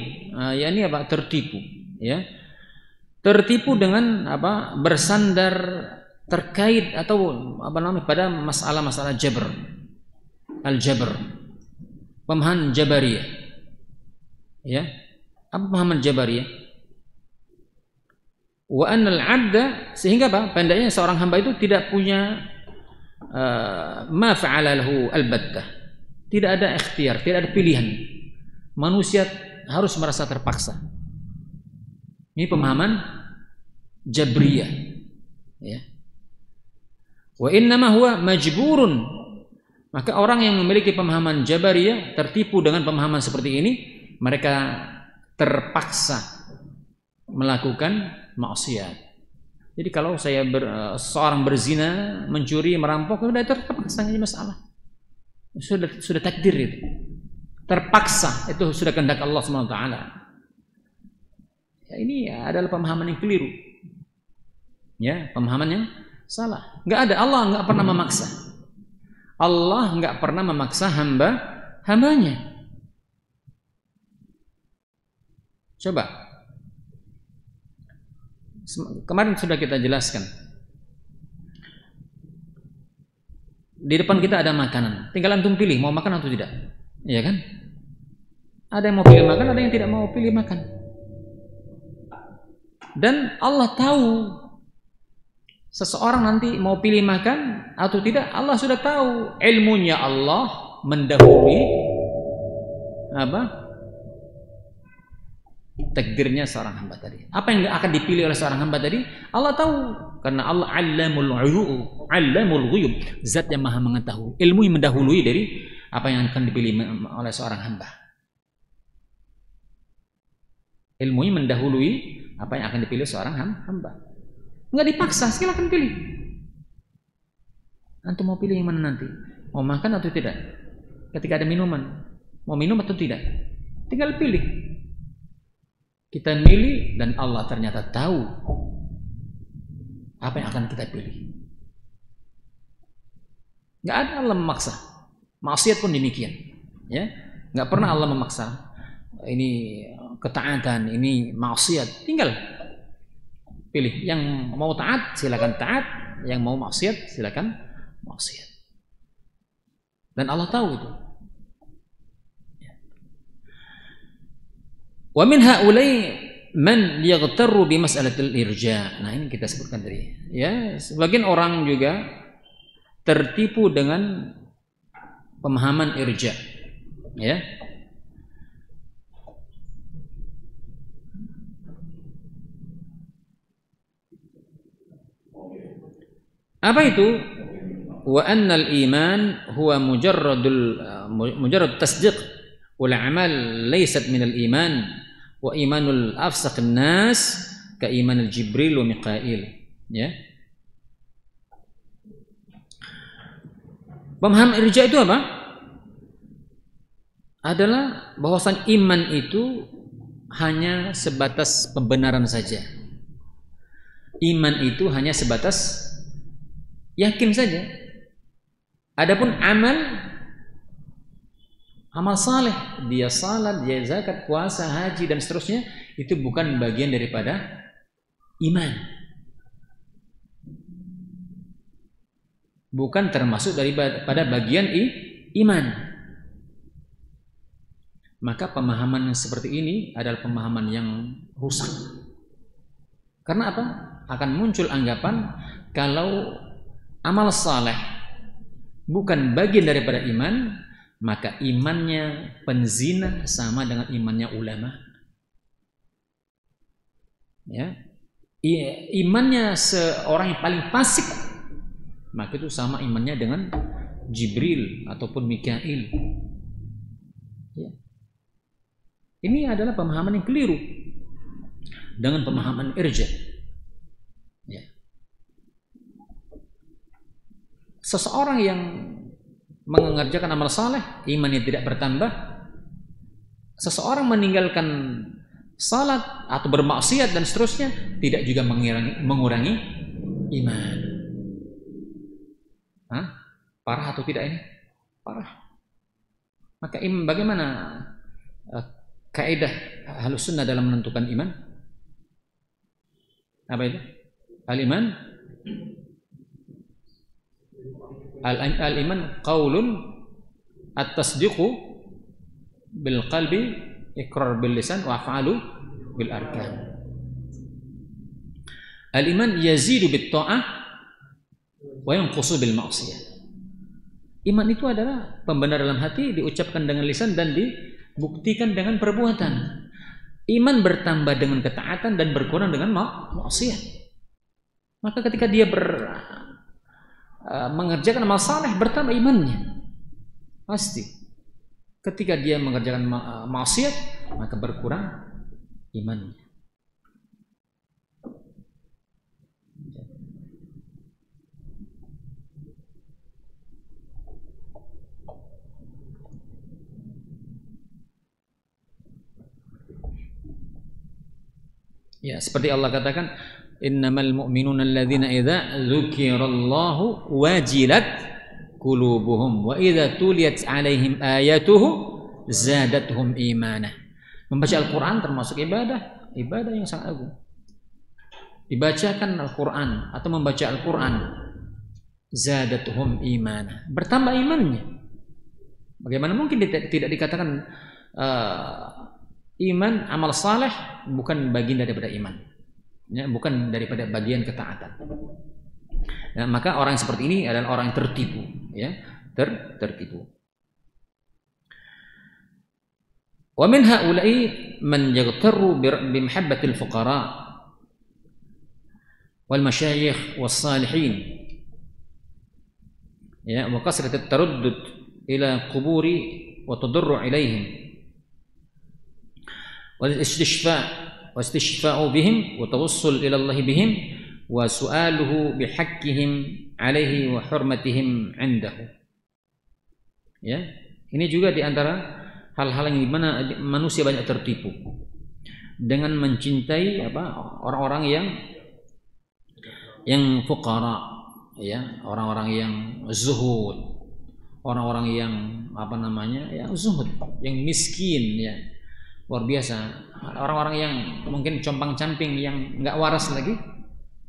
yakni apa? Tertipu, ya. Tertipu dengan apa? Bersandar terkait atau pada masalah-masalah jabr, al-jabr, pemahaman jabariyah. Ya, apa pemahaman jabariyah? Wa annal 'abda, sehingga apa? Pendeknya seorang hamba itu tidak punya ma fa'ala lahu al-battah. Tidak ada ikhtiar, tidak ada pilihan. Manusia harus merasa terpaksa. Ini pemahaman jabriyah, ya. Wa innama huwa majburun. Maka orang yang memiliki pemahaman jabariyah tertipu dengan pemahaman seperti ini, mereka terpaksa melakukan maksiat. Jadi kalau seorang berzina, mencuri, merampok, sudah terpaksa, ini masalah. Sudah takdir itu. Terpaksa, itu sudah kehendak Allah SWT. Ya, ini adalah pemahaman yang keliru. Ya, pemahaman yang salah. Enggak ada, Allah enggak pernah memaksa. Allah enggak pernah memaksa hambanya. Coba. Kemarin sudah kita jelaskan. Di depan kita ada makanan. Tinggal antum pilih mau makan atau tidak. Iya kan? Ada yang mau pilih makan, ada yang tidak mau pilih makan. Dan Allah tahu seseorang nanti mau pilih makan atau tidak. Allah sudah tahu. Ilmunya Allah mendahului apa? Takdirnya seorang hamba tadi. Apa yang akan dipilih oleh seorang hamba tadi? Allah tahu. Karena Allah Allamul ghuyub, zat yang maha mengetahui. Ilmu yang mendahului dari apa yang akan dipilih oleh seorang hamba. Ilmu yang mendahului apa yang akan dipilih seorang hamba. Enggak dipaksa, silakan pilih. Antum mau pilih yang mana nanti? Mau makan atau tidak? Ketika ada minuman, mau minum atau tidak? Tinggal pilih. Kita milih dan Allah ternyata tahu apa yang akan kita pilih. Nggak ada Allah memaksa. Maksiat pun demikian. Ya, nggak pernah Allah memaksa. Ini ketaatan, ini maksiat. Tinggal pilih. Yang mau taat silakan taat, yang mau maksiat silakan maksiat. Dan Allah tahu itu. Wa min haulai man yaghtarru bi mas'alatil irja. Nah, ini kita sebutkan tadi. Ya, sebagian orang juga tertipu dengan pemahaman irja. Ya. Apa itu? Wa annal iman huwa mujarrad tasdiq wal amal laysat minal iman. Wa imanul afsaqin nas ka imanul Jibril wa Mikail. Ya. Pemahaman irja itu apa? Adalah bahwasan iman itu hanya sebatas pembenaran saja. Iman itu hanya sebatas yakin saja. Adapun amal saleh, dia salat, dia zakat, puasa, haji dan seterusnya, itu bukan bagian daripada iman. Bukan termasuk daripada bagian iman. Maka pemahaman yang seperti ini adalah pemahaman yang rusak. Karena apa? Akan muncul anggapan kalau amal saleh bukan bagian daripada iman, maka imannya penzina sama dengan imannya ulama. Ya. Imannya seorang yang paling fasik, maka itu sama imannya dengan Jibril ataupun Mikail. Ya. Ini adalah pemahaman yang keliru dengan pemahaman irja. Ya. Seseorang yang mengerjakan amal saleh, imannya tidak bertambah. Seseorang meninggalkan salat atau bermaksiat dan seterusnya, tidak juga mengurangi iman. Hah? Parah atau tidak ini? Parah. Maka bagaimana kaidah Ahlus Sunnah dalam menentukan iman? Apa itu? Al-iman Al-iman qaulun at-tasdiqu bil qalbi, iqrar bil lisan wa af'alu bil arkan. Al-iman yazidu bit ta'ah wa yanqusu bil ma'siyah. Iman itu adalah pembenar dalam hati, diucapkan dengan lisan dan dibuktikan dengan perbuatan. Iman bertambah dengan ketaatan dan berkurang dengan maksiat. Maka ketika dia mengerjakan amal saleh, bertambah imannya pasti. Ketika dia mengerjakan maksiat, maka berkurang imannya. Ya, seperti Allah katakan, innamal mu'minuna alladzina idza dzukirallahu wajilat qulubuhum wa idza tuliyat 'alaihim ayatuhu zadatuhum imana. Membaca Al-Qur'an termasuk ibadah yang sangat agung. Dibacakan Al-Qur'an atau membaca Al-Qur'an zadatuhum imana, bertambah imannya. Bagaimana mungkin tidak dikatakan iman amal saleh bukan bagian daripada iman, ya, bukan daripada bagian ketaatan. Nah, maka orang seperti ini adalah orang yang tertipu, ya, tertipu. Wa min haula'i man yaghtarru bi mahabbatil fuqara wal masyayikh was salihin, ya, wa kasratit taruddud ila quburi wa tadarru' ilaihim wal istishfa'u bihim wa tawassul ila Allah bihim wa su'aluhu bihaqqihim alaihi wa hurmatihim 'indahu. Ya, ini juga di antara hal-hal yang dimana manusia banyak tertipu dengan mencintai orang-orang yang fuqara, ya, orang-orang yang zuhud, orang-orang yang yang zuhud, yang miskin, ya, luar biasa. Orang-orang yang mungkin compang-camping, yang nggak waras lagi.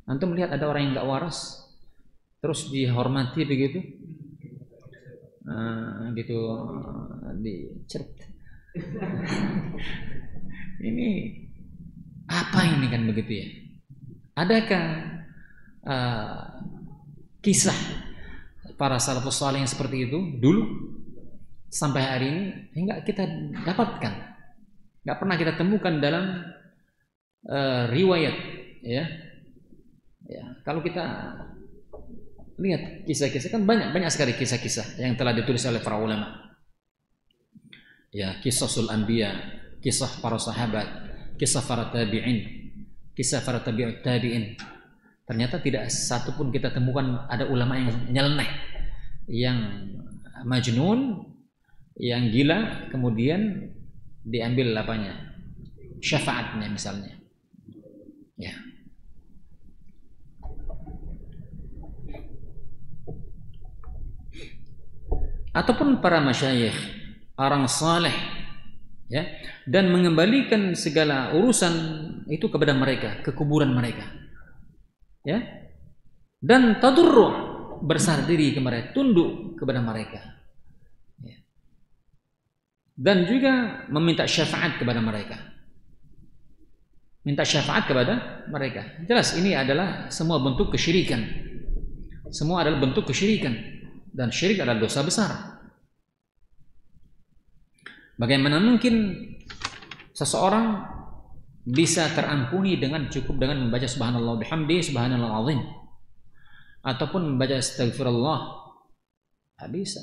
Antum melihat ada orang yang nggak waras terus dihormati begitu, gitu, diceret. Ini apa ini kan begitu, ya? Adakah kisah para salafus saleh yang seperti itu dulu sampai hari ini? Enggak kita dapatkan, enggak pernah kita temukan dalam riwayat, ya. Kalau kita lihat kisah-kisah, kan banyak sekali kisah-kisah yang telah ditulis oleh para ulama. Ya, Qisasul Anbiya, kisah para sahabat, kisah para tabi'in, kisah para tabi'ut tabi'in. Ternyata tidak satu pun kita temukan ada ulama yang nyeleneh, yang majnun, yang gila, kemudian diambil syafaatnya misalnya. Ya. Ataupun para masyayikh, orang saleh, ya, dan mengembalikan segala urusan itu kepada mereka, ke kuburan mereka, ya, dan tadurru, bersandar diri ke mereka, tunduk kepada mereka, ya, dan juga meminta syafaat kepada mereka, minta syafaat kepada mereka. Jelas ini adalah semua bentuk kesyirikan, semua adalah bentuk kesyirikan, dan syirik adalah dosa besar. Bagaimana mungkin seseorang bisa terampuni cukup dengan membaca subhanallah bihamdi, subhanallah azim, ataupun membaca astagfirullah? Tidak bisa.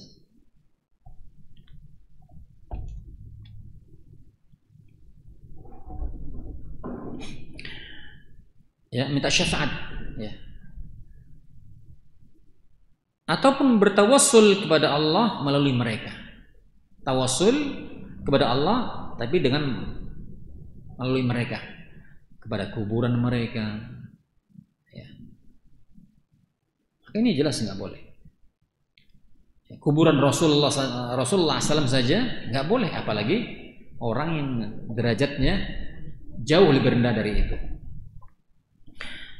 Ya, minta syafaat, ya, ataupun bertawassul kepada Allah melalui mereka. Tawassul kepada Allah tapi dengan melalui mereka, kepada kuburan mereka, ya. Ini jelas nggak boleh. Kuburan Rasulullah SAW saja nggak boleh, apalagi orang yang derajatnya jauh lebih rendah dari itu,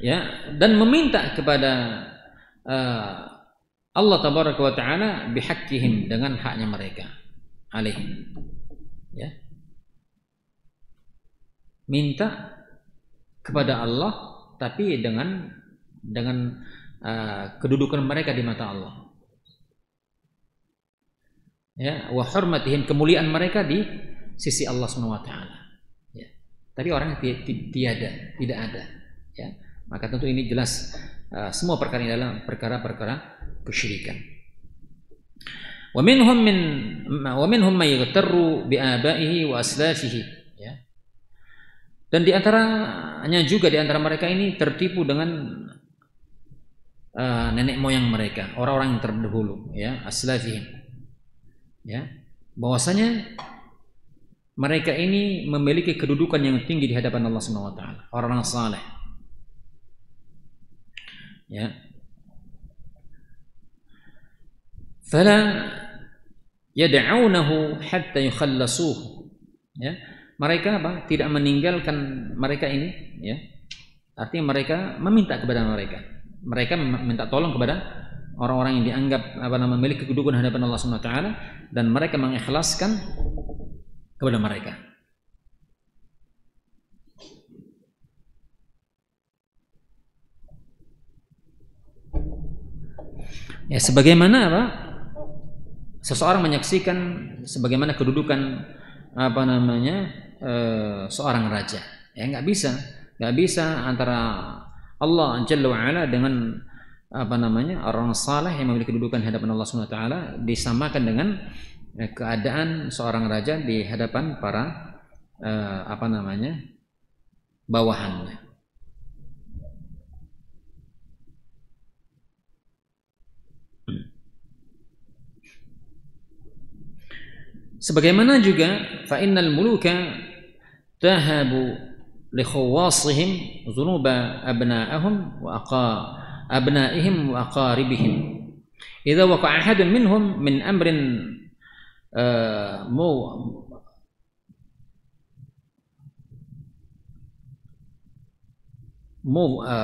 ya. Dan meminta kepada Allah tabaraka wa ta'ala bihaqqihim, dengan haknya mereka alaihim, ya. Minta kepada Allah tapi dengan kedudukan mereka di mata Allah, ya, wa hurmatihim, kemuliaan mereka di sisi Allah Subhanahu wa taala, ya. Tadi orang tidak ada, ya. Maka tentu ini jelas semua perkara ini adalah perkara-perkara kesyirikan. Wa minhum man yaghtarru bi abaihi wa aslafihi, ya. Dan di antaranya juga di antara mereka ini tertipu dengan nenek moyang mereka, orang-orang yang terdahulu, ya, aslafihim, ya. Bahwasanya mereka ini memiliki kedudukan yang tinggi di hadapan Allah Subhanahu wa taala, orang saleh. Ya. Fala yad'unahu hatta yukhallasuhu. Ya. Mereka tidak meninggalkan mereka ini, ya. Artinya mereka meminta kepada mereka. Mereka meminta tolong kepada orang-orang yang dianggap memiliki kedudukan hadapan Allah Subhanahu wa taala, dan mereka mengikhlaskan kepada mereka. Ya, sebagaimana seseorang menyaksikan sebagaimana kedudukan seorang raja. Ya, nggak bisa antara Allah Jalla wa Ala dengan orang saleh yang memiliki kedudukan di hadapan Allah Subhanahu wa taala disamakan dengan keadaan seorang raja di hadapan para bawahannya. Sebagaimana juga fa innal muluka tahabu li khawasihim dhunuba abna'ahum wa abna'ihim wa aqaribihim idza waqa'a ahadun minhum min amrin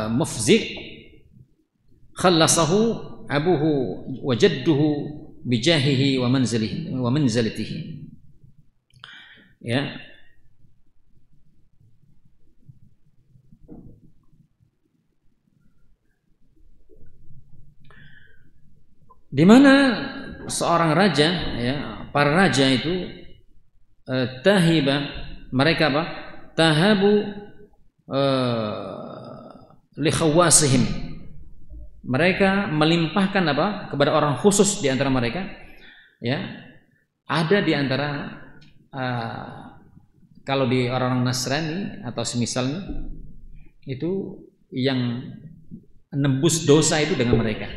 mufzik khallasahu abuhu wa jadduhu bijahihi wa manzilatihi. Ya. Di mana seorang raja, ya, para raja itu tahiba, mereka tahabu li khawasihim. Mereka melimpahkan kepada orang khusus di antara mereka, ya. Ada di antara kalau di orang Nasrani atau semisalnya itu yang nembus dosa itu dengan mereka,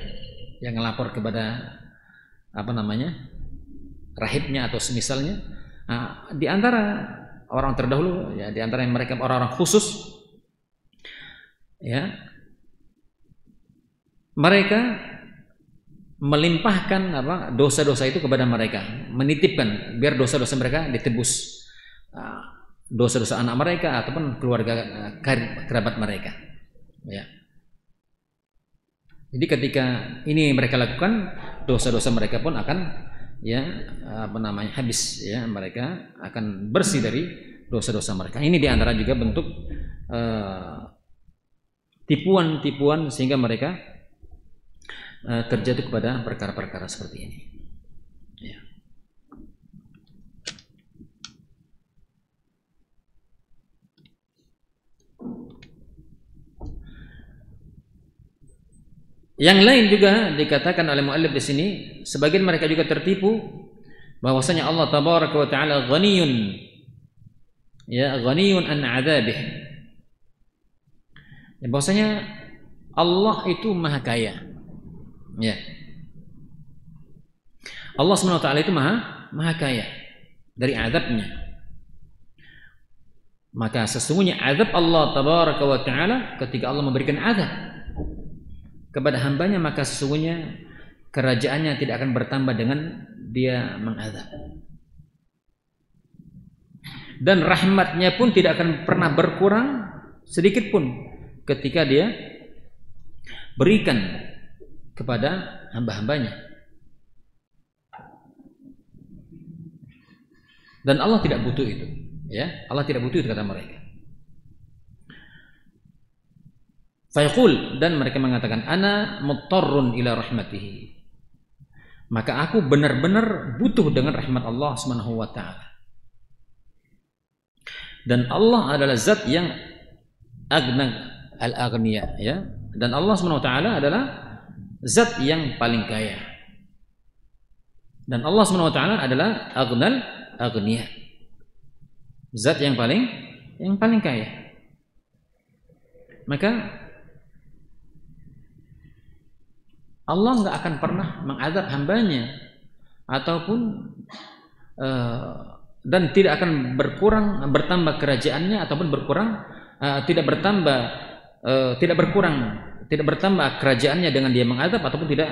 yang ngelapor kepada rahibnya atau semisalnya. Di antara orang terdahulu, ya, di antara mereka orang-orang khusus, ya, mereka melimpahkan dosa-dosa itu kepada mereka, menitipkan biar dosa-dosa mereka ditebus, dosa-dosa anak mereka ataupun keluarga kerabat mereka, ya. Jadi ketika ini mereka lakukan, dosa-dosa mereka pun akan, ya, habis, ya, mereka akan bersih dari dosa-dosa mereka. Ini diantara juga bentuk tipuan-tipuan sehingga mereka terjatuh kepada perkara-perkara seperti ini. Ya. Yang lain juga dikatakan oleh muallif di sini, sebagian mereka juga tertipu bahwasanya Allah Tabaraka wa taala ghaniyun, ya, ghaniyun an adzabih. Ya, bahwasanya Allah itu maha kaya. Ya. Allah Subhanahu wa taala itu maha kaya dari azabnya. Maka sesungguhnya azab Allah Tabaraka wa taala, ketika Allah memberikan azab kepada hambanya, maka sesungguhnya kerajaannya tidak akan bertambah dengan dia mengazab. Dan rahmatnya pun tidak akan pernah berkurang sedikit pun ketika dia berikan kepada hamba-hambanya. Dan Allah tidak butuh itu, ya. Allah tidak butuh itu, kata mereka. Fayaqul, dan mereka mengatakan, ana muttarrun ila rahmatihi. Maka aku benar-benar butuh dengan rahmat Allah Subhanahu wa taala. Dan Allah adalah zat yang agna al-aghniya, ya. Dan Allah Subhanahu wa taala adalah zat yang paling kaya. Dan Allah Subhanahu wa taala adalah aghnal aghniya, zat yang paling kaya. Maka Allah nggak akan pernah mengazab hambanya ataupun dan tidak akan bertambah kerajaannya ataupun tidak bertambah kerajaannya dengan dia mengadab, ataupun tidak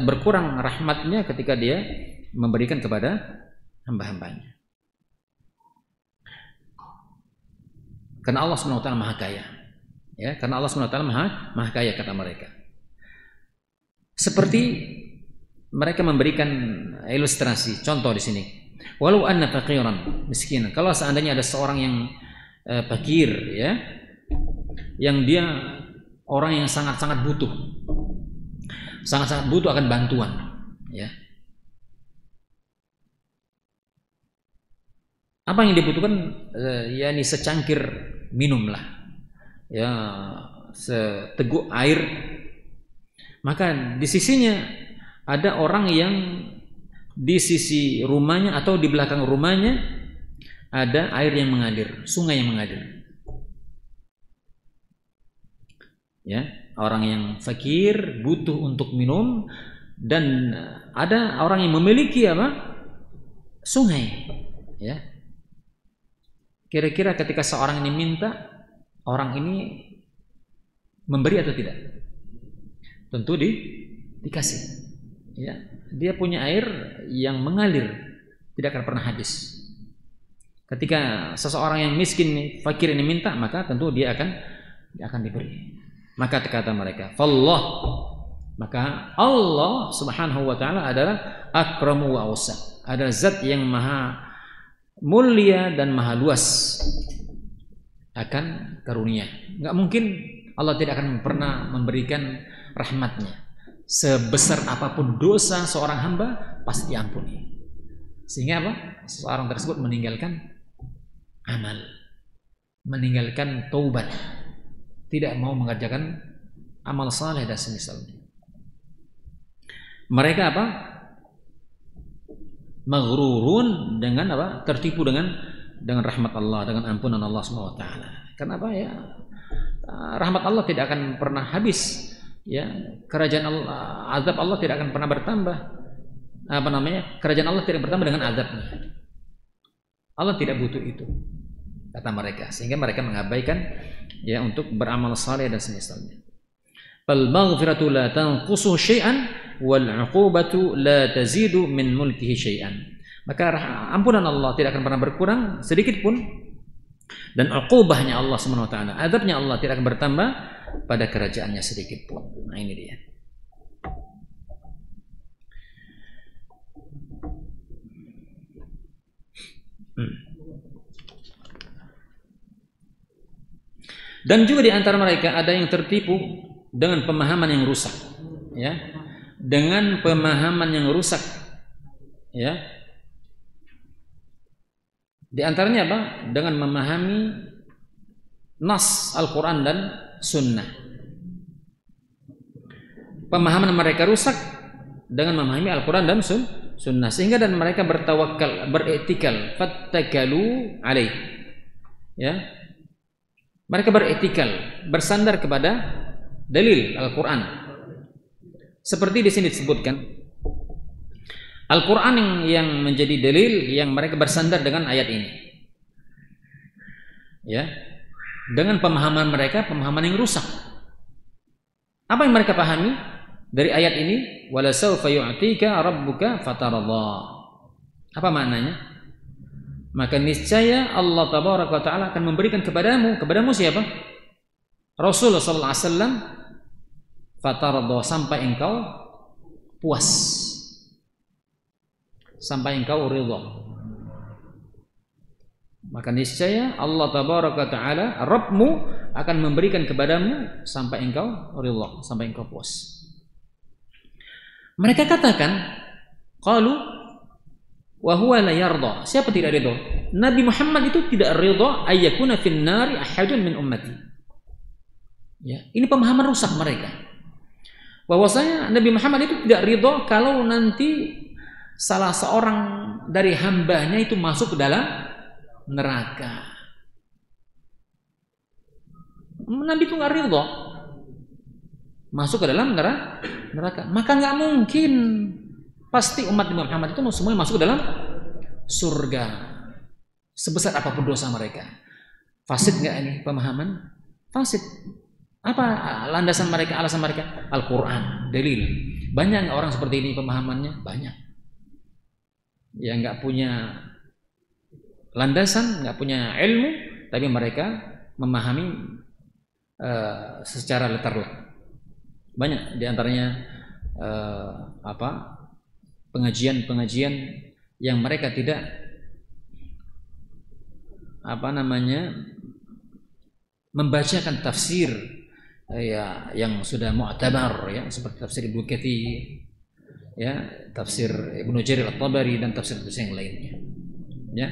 berkurang rahmatnya ketika dia memberikan kepada hamba-hambanya. Karena Allah SWT Maha Kaya. Ya, karena Allah SWT Maha Kaya, kata mereka. Seperti mereka memberikan ilustrasi, contoh di sini. Walau anna faqiran miskinan. Kalau seandainya ada seorang yang fakir, ya, yang dia orang yang sangat-sangat butuh akan bantuan, ya. Apa yang dibutuhkan? Yakni secangkir minum lah, ya, seteguk air. Maka di sisinya ada orang yang di sisi rumahnya atau di belakang rumahnya ada air yang mengalir, sungai yang mengalir. Ya, orang yang fakir butuh untuk minum, dan ada orang yang memiliki apa? Sungai. Ya. Kira-kira ketika seorang ini minta, orang ini memberi atau tidak? Tentu dikasih. Ya, dia punya air yang mengalir, tidak akan pernah habis. Ketika seseorang yang miskin, fakir ini minta, maka tentu dia akan diberi. Maka kata mereka, "Fallah," maka Allah Subhanahu wa taala adalah akramu wa awsa, adalah zat yang maha mulia dan maha luas akan karunia. Enggak mungkin Allah tidak akan pernah memberikan rahmatnya. Sebesar apapun dosa seorang hamba pasti diampuni. Sehingga apa? Seorang tersebut meninggalkan amal, meninggalkan taubat, tidak mau mengerjakan amal saleh dan semisalnya. Mereka apa? Maghrurun, dengan apa? Tertipu dengan rahmat Allah, dengan ampunan Allah SWT. Kenapa? Ya, rahmat Allah tidak akan pernah habis. Ya, kerajaan Allah, azab Allah tidak akan pernah bertambah. Kerajaan Allah tidak bertambah dengan azabnya. Allah tidak butuh itu, kata mereka, sehingga mereka mengabaikan, ya, untuk beramal saleh dan semisalnya. Fal maghfiratu la tanqusu syai'an wal 'uqubatu la tazidu min mulkihi syai'an. Maka ampunan Allah tidak akan pernah berkurang sedikit pun, dan 'uqubahnya Allah Subhanahu wa taala, azabnya Allah tidak akan bertambah pada kerajaannya sedikit pun. Nah, ini dia. Dan juga di antara mereka ada yang tertipu dengan pemahaman yang rusak, ya, dengan pemahaman yang rusak, ya. Di antaranya apa? Dengan memahami nas Al-Quran dan Sunnah. Pemahaman mereka rusak dengan memahami Al-Quran dan Sunnah, sehingga dan mereka bertawakal, beriktikal, fattakalu alaih, ya. Mereka beriktikal, bersandar kepada dalil Al-Quran. Seperti di sini disebutkan, Al-Quran yang menjadi dalil yang mereka bersandar dengan ayat ini, ya, dengan pemahaman mereka, pemahaman yang rusak. Apa yang mereka pahami dari ayat ini? Wala sawfa yu'tika rabbuka fataradha. Apa maknanya? Maka niscaya Allah Tabaraka wa Ta'ala akan memberikan kepadamu siapa? Rasulullah sallallahu alaihi wasallam, fataradha, sampai engkau puas, sampai engkau ridha. Maka niscaya Allah Tabaraka wa Ta'ala, Rabbmu, akan memberikan kepadamu sampai engkau ridha, sampai engkau puas. Mereka katakan, qalu wa huwa la yarda. Siapa tidak ridha? Nabi Muhammad itu tidak ridha ayyakuna fin nari ahadun min ummati. Ya, ini pemahaman rusak mereka. Bahwasanya Nabi Muhammad itu tidak ridha kalau nanti salah seorang dari hambanya itu masuk ke dalam neraka. Nabi itu nggak ridha masuk ke dalam neraka. Maka nggak mungkin, pasti umat Nabi Muhammad itu semuanya masuk ke dalam surga sebesar apapun dosa mereka. Fasid nggak ini pemahaman? Fasid. Apa landasan mereka, alasan mereka? Al-Quran, dalil. Banyak orang seperti ini pemahamannya? Banyak. Yang nggak punya landasan, nggak punya ilmu, tapi mereka memahami secara letter-letter. Banyak diantaranya pengajian-pengajian yang mereka tidak membacakan tafsir ya yang sudah mu'tabar ya, seperti tafsir Ibnu Katsir ya, tafsir Ibnu Jarir At-Tabari dan tafsir yang lainnya ya.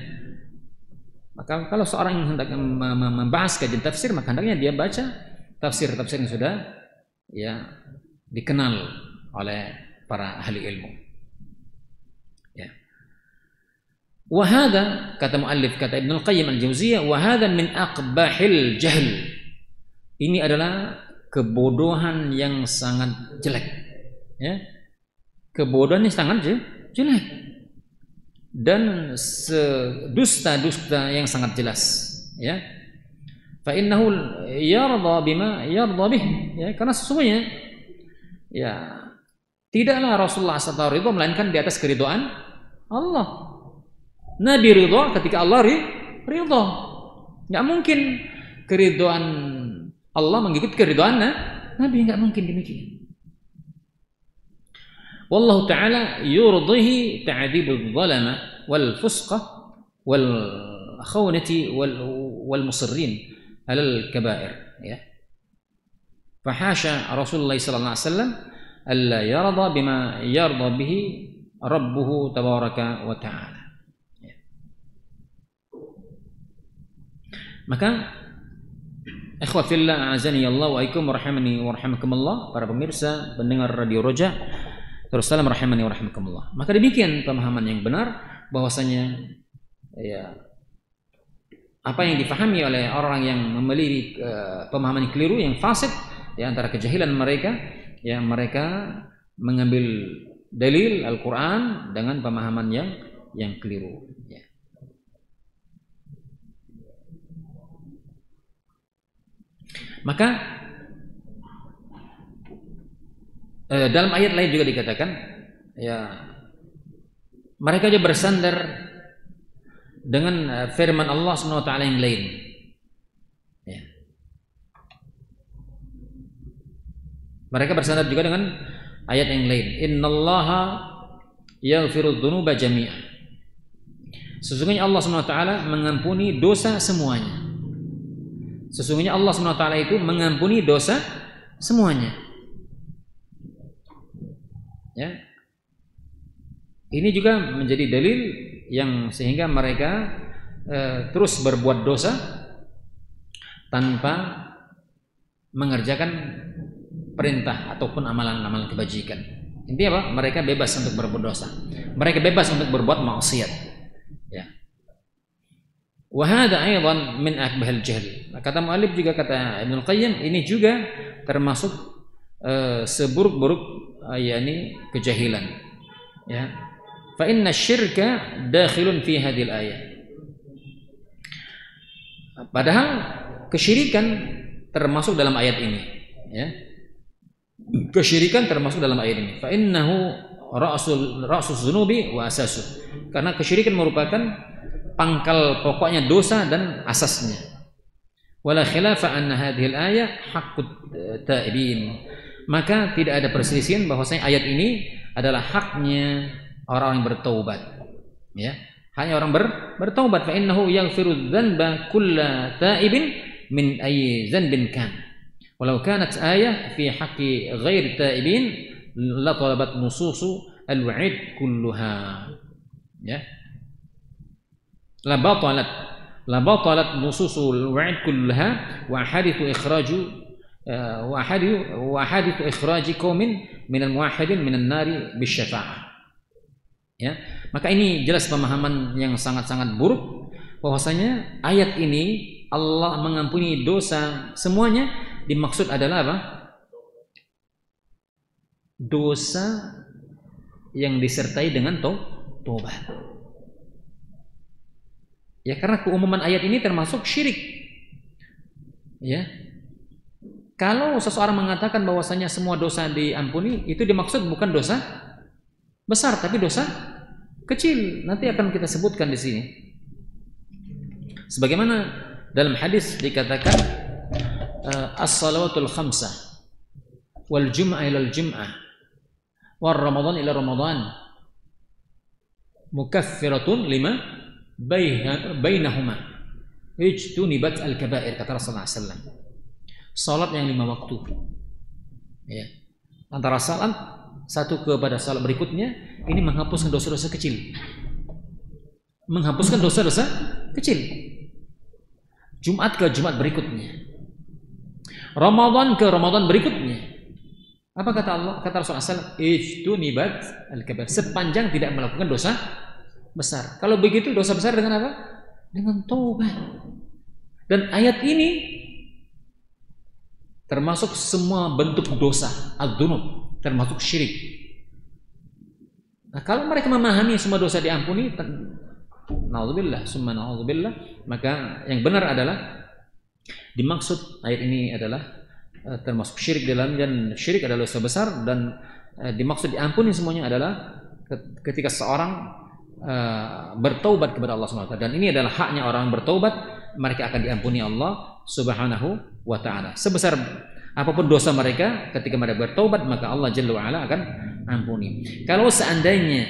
Maka kalau seorang yang hendak membahas kajian tafsir, maka hendaknya dia baca tafsir-tafsir yang sudah ya dikenal oleh para ahli ilmu ya. Wa hadza, kata muallif, kata Ibnu Qayyim Al-Jauziyah, wa hadza min aqbahil jahl. Ini adalah kebodohan yang sangat jelek ya. Kebodohan yang sangat jelek dan sedusta-dusta yang sangat jelas ya. Fa innahu yarda bima yarda bih ya, karena sesungguhnya ya tidaklah Rasulullah SAW ridha melainkan di atas keridhaan Allah. Nabi ridha ketika Allah ridha. Enggak mungkin keridhaan Allah mengikuti keridhaan Nabi, enggak mungkin demikian. Wallahu ta'ala yurdihi ta'dibul zalama wal fusqa wal khawnati wal musirrin alal kaba'ir ya. Fahasha Rasulullah sallallahu alaihi wasallam alla yarda bima yarda bihi rabbuhu tabaraka wa ta'ala ya. Maka ikhwah fillah azani Allah wa aikum rahimani wa rahimakumullah, para pemirsa pendengar Radio Roja terus salam rahimani wa rahimakumullah. Maka demikian pemahaman yang benar, bahwasanya ya apa yang difahami oleh orang yang memiliki pemahaman yang keliru, yang fasid ya, antara kejahilan mereka yang mereka mengambil dalil Al-Qur'an dengan pemahaman yang keliru ya. Maka dalam ayat lain juga dikatakan ya, mereka juga bersandar dengan firman Allah SWT yang lain ya. Mereka bersandar juga dengan ayat yang lain, innallaha yaghfiru dzunuba jami'a. Sesungguhnya Allah SWT mengampuni dosa semuanya. Sesungguhnya Allah SWT itu mengampuni dosa semuanya ya. Ini juga menjadi dalil yang sehingga mereka terus berbuat dosa tanpa mengerjakan perintah ataupun amalan-amalan kebajikan. Intinya apa? Mereka bebas untuk berbuat dosa. Mereka bebas untuk berbuat maksiat. Ya. Wa hadza aidan min akbahil jahl. Kata muallif juga, kata Ibnu Qayyim, ini juga termasuk seburuk-buruk yakni kejahilan ya. Fa inna syirka dakhilun fi hadhil ayat. Padahal kesyirikan termasuk dalam ayat ini ya. Kesyirikan termasuk dalam ayat ini. Fa innahu ra'sus dzunubi wa asasuh. Karena kesyirikan merupakan pangkal pokoknya dosa dan asasnya. Wala khilafa anna hadhil ayat haqqut ta'ibin. Maka tidak ada perselisihan bahwasanya ayat ini adalah haknya orang yang bertaubat ya. Hanya orang bertaubat. Fa innahu yaghfiru dzanba kulla ta'ibin min ayyi dzanbin kan. Walau kanat ayah fi haqqi ghairi ta'ibin la talabat nususu al-wa'id kulluha ya. La batalat nususul wa'id kulluha wa hadithu ikhraju wa hadithu ikhraji qaumin minal muwahhidin minan nari bisyafa'ah ya. Maka ini jelas pemahaman yang sangat-sangat buruk, bahwasanya ayat ini Allah mengampuni dosa semuanya, dimaksud adalah apa? Dosa yang disertai dengan tobat Ya, karena keumuman ayat ini termasuk syirik. Ya. Kalau seseorang mengatakan bahwasanya semua dosa diampuni, itu dimaksud bukan dosa besar tapi dosa kecil. Nanti akan kita sebutkan di sini. Sebagaimana dalam hadis dikatakan as-salawatul khamsah wal jum'ah ila al-jum'ah wal ramadan ila ramadan mukaffiratun lima bainahuma ijtunibat al-kaba'ir, kata Rasulullah SAW. Salat yang 5 waktu, ya, antara salat satu kepada salat berikutnya, ini menghapuskan dosa-dosa kecil, menghapuskan dosa-dosa kecil. Jumat ke Jumat berikutnya, Ramadan ke Ramadan berikutnya. Apa kata Allah? Kata Rasulullah SAW, ijtunibat al-kaba'ir, sepanjang tidak melakukan dosa besar. Kalau begitu dosa besar dengan apa? Dengan taubat. Dan ayat ini termasuk semua bentuk dosa, adzunub, termasuk syirik. Nah, kalau mereka memahami semua dosa diampuni, naudzubillah, summa naudzubillah, maka yang benar adalah dimaksud ayat ini adalah termasuk syirik dalam, dan syirik adalah dosa besar, dan dimaksud diampuni semuanya adalah ketika seorang bertaubat kepada Allah SWT. Dan ini adalah haknya orang bertaubat, mereka akan diampuni Allah Subhanahu wa ta'ala. Sebesar apapun dosa mereka, ketika mereka bertaubat, maka Allah Jalla wa Ala akan ampuni. Kalau seandainya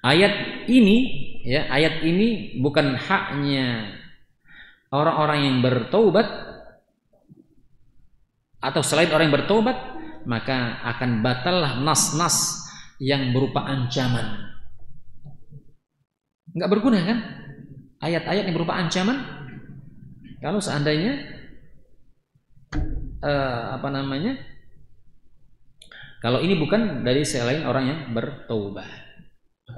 ayat ini, ya, ayat ini bukan haknya orang-orang yang bertaubat atau selain orang yang bertaubat, maka akan batallah nas-nas yang berupa ancaman. Enggak berguna kan? Ayat-ayat yang berupa ancaman. Kalau seandainya kalau ini bukan dari selain orang yang bertaubat,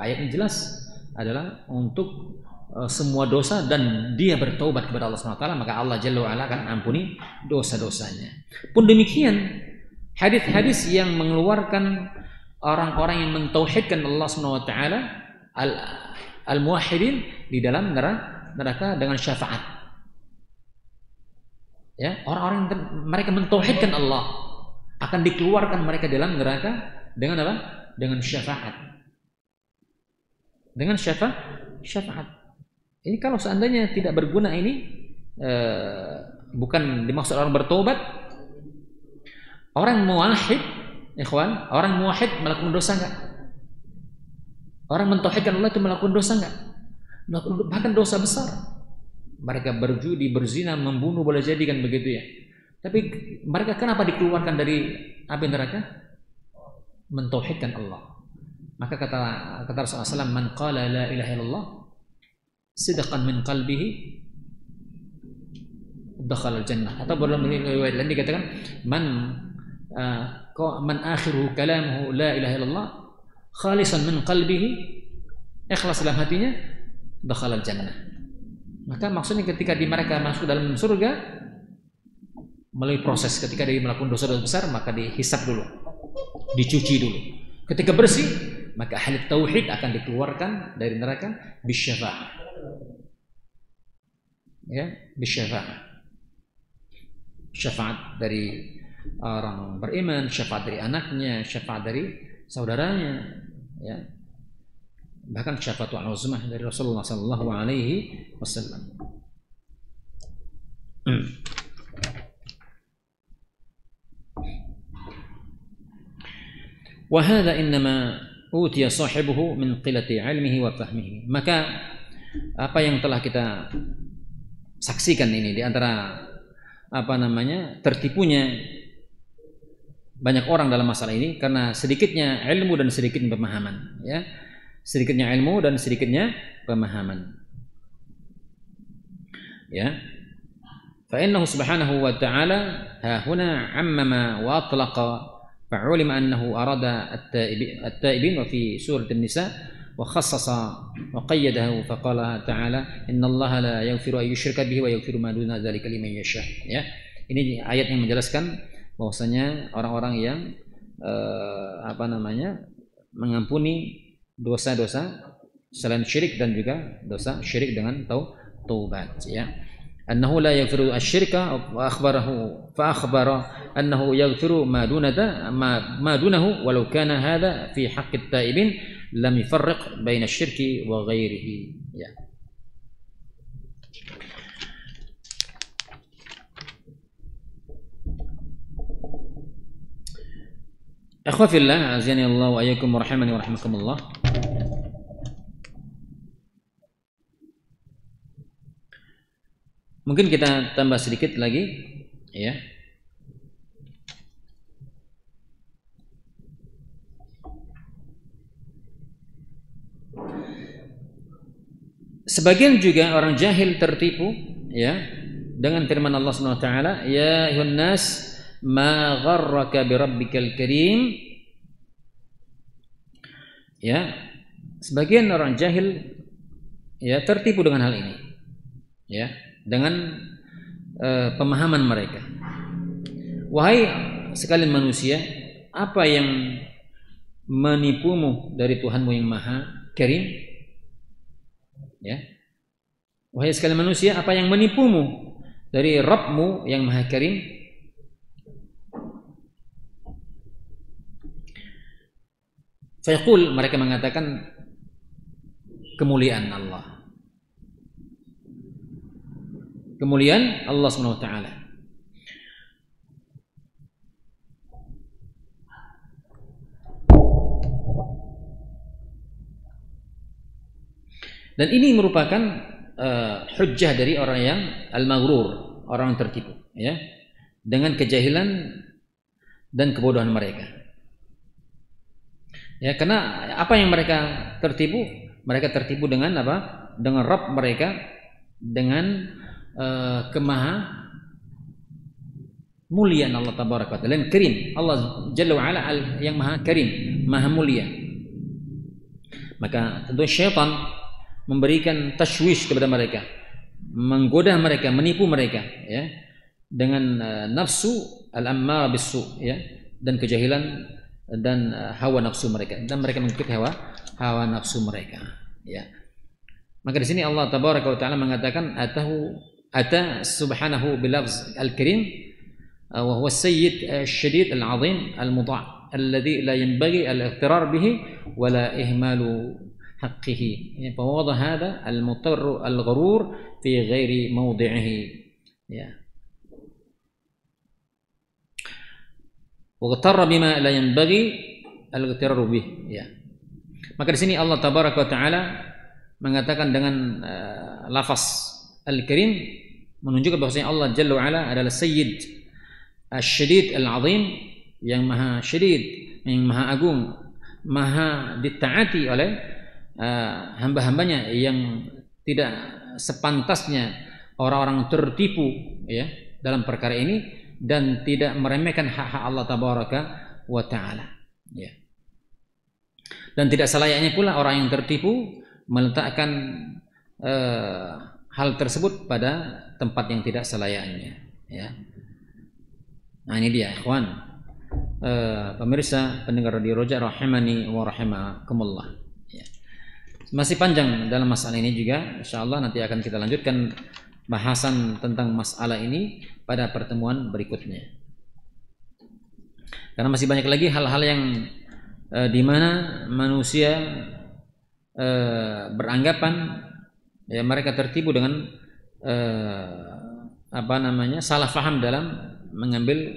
ayat ini jelas adalah untuk semua dosa, dan dia bertaubat kepada Allah SWT, maka Allah Jalla wa Ala akan ampuni dosa-dosanya. Pun demikian hadis-hadis yang mengeluarkan orang-orang yang mentauhidkan Allah SWT, al-muwahhidin, di dalam neraka dengan syafaat. Ya, orang-orang yang mereka mentauhidkan Allah akan dikeluarkan mereka dalam neraka dengan apa? Dengan syafaat. Dengan syafaat. Ini kalau seandainya tidak berguna ini, bukan dimaksud orang bertobat. Orang muwahhid, ikhwan, orang muwahhid melakukan dosa enggak? Orang mentauhidkan Allah itu melakukan dosa enggak? Bahkan dosa besar. Mereka berjudi, berzina, membunuh, boleh jadi kan begitu ya. Tapi mereka kenapa dikeluarkan dari api neraka? Mentauhidkan Allah. Maka kata Rasulullah SAW, man qala la ilaha illallah sidqan min qalbihi dakhala al-jannah. Atau dalam riwayat lain dikatakan man akhiru kalamuhu la ilaha illallah khalisan min qalbihi, ikhlas dalam hatinya, dakhala al-jannah. Maka maksudnya ketika mereka masuk dalam surga melalui proses, ketika dia melakukan dosa-dosa besar, maka dihisab dulu, dicuci dulu. Ketika bersih, maka ahli tauhid akan dikeluarkan dari neraka bisyafa'ah. Ya, bisyafa'ah. Syafaat dari orang beriman, syafaat dari anaknya, syafaat dari saudaranya, ya. Bahkan syafaatul uzmah dari Rasulullah sallallahu alaihi wasallam. Wa hadha innama utiya sahibuhu min qillati ilmihi wa fahmihi. Maka apa yang telah kita saksikan ini di antara tertipunya banyak orang dalam masalah ini karena sedikitnya ilmu dan sedikitnya pemahaman, ya. Sedikitnya ilmu dan sedikitnya pemahaman. Ya. Fa innahu subhanahu wa ta'ala ha huna 'ammama wa atlaqa fa'ulima annahu arada at-taibin wa fi surah an-nisa wa khassasa wa qayyadahu fa qala ta'ala innallaha la yaghfiru an yushraka bihi wa yaghfiru ma duna dzalika liman yasha. Ya. Ini ayat yang menjelaskan bahwasanya orang-orang yang mengampuni dosa-dosa selain syirik dan juga dosa syirik dengan taubat, ya. Annahu la yaghfiru asy-syirka wa akhbara annahu yaghfiru ma dunahu walau kana hadha fi haqqit taibin lam yufarriq baina asy-syirki wa ghairihi, ya. Akhwafillah azani Allah wa iyyakum rahimani wa rahimakumullah. Mungkin kita tambah sedikit lagi, ya. Sebagian juga orang jahil tertipu, ya, dengan firman Allah Subhanahu wa taala, ya ayyuhan nas ma gharraka bi rabbikal karim. Ya, sebagian orang jahil, ya, tertipu dengan hal ini, ya, dengan pemahaman mereka. Wahai sekalian manusia, apa yang menipumu dari Tuhanmu yang Maha Karim? Ya, wahai sekalian manusia, apa yang menipumu dari Rabbmu yang Maha Karim? Fayaqul, mereka mengatakan kemuliaan Allah. Kemuliaan Allah Subhanahu wa taala. Dan ini merupakan hujjah dari orang yang al-maghrur, orang yang tertipu, ya, dengan kejahilan dan kebodohan mereka. Ya, karena apa yang mereka tertipu? Mereka tertipu dengan apa? Dengan Rabb mereka, dengan kemaha muliaan Allah tabaraka wa taala, dan karim. Allah Jalla wa ala yang Maha Karim, Maha Mulia. Maka tentu syaitan memberikan tashwish kepada mereka, menggoda mereka, menipu mereka, ya, dengan nafsu al-ammar bisu, ya, dan kejahilan dan hawa nafsu mereka, dan mereka mengikuti hawa nafsu mereka, ya. Maka di sini Allah tabaraka wa taala mengatakan ata subhanahu bilafz al-karim wa huwa as-sayyid asy-syadid al-'azim al-mudha' alladhi la yanbaghi al-ightirar bihi wa la ihmalu haqqihi. Fa wada hadha al-mutarr al-gharur fi ghairi mawdi'ihi, ya. Waghtarra bima la yanbaghi al-ightirar bih, ya. Maka di sini Allah tabaraka wa taala mengatakan dengan lafaz al-karim menunjukkan bahwasanya Allah Jalla wa ala adalah sayyid asy-syadid al-'azim, yang maha syadid, yang maha agung, maha ditaati oleh hamba-hambanya, yang tidak sepantasnya orang-orang tertipu, ya, dalam perkara ini, dan tidak meremehkan hak-hak Allah tabaraka wa taala, ya. Dan tidak selayaknya pula orang yang tertipu meletakkan hal tersebut pada tempat yang tidak selayaknya, ya. Nah, ini dia ikhwan, pemirsa pendengar Radio Roja rahimani wa rahimakumullah, ya. Masih panjang dalam masalah ini juga, insyaallah nanti akan kita lanjutkan bahasan tentang masalah ini pada pertemuan berikutnya. Karena masih banyak lagi hal-hal yang di mana manusia beranggapan, ya, mereka tertipu dengan salah faham dalam mengambil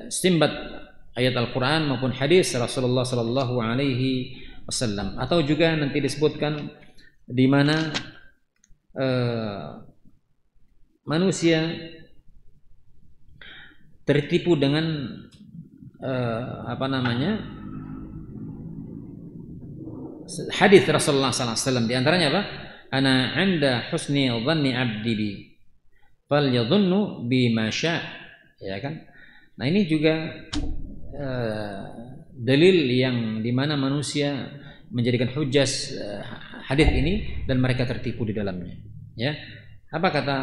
istinbat ayat Al-Qur'an maupun hadis Rasulullah sallallahu alaihi wasallam, atau juga nanti disebutkan di mana manusia tertipu dengan hadis Rasulullah sallallahu alaihi wasallam. Di antaranya apa? Ana 'inda husni dhanni 'abdi bi falyadhunnu bima syaa', ya kan? Nah, ini juga dalil yang dimana manusia menjadikan hujjah hadis ini dan mereka tertipu di dalamnya, ya. Apa kata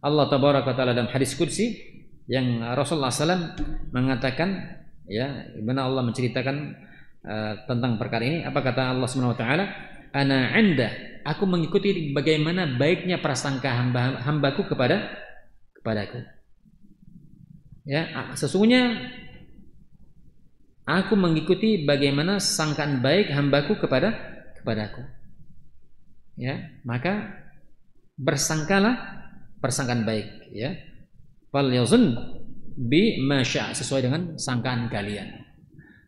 Allah tabaraka wa taala dalam hadis qudsi yang Rasulullah SAW mengatakan, ya, di mana Allah menceritakan tentang perkara ini? Apa kata Allah Subhanahu wa taala? ana 'inda, aku mengikuti bagaimana baiknya prasangka hambaku kepadaku. Ya, sesungguhnya aku mengikuti bagaimana sangkaan baik hambaku kepadaku. Ya, maka bersangkalah persangkaan baik, ya. Fal yazun bi ma syaa, sesuai dengan sangkaan kalian.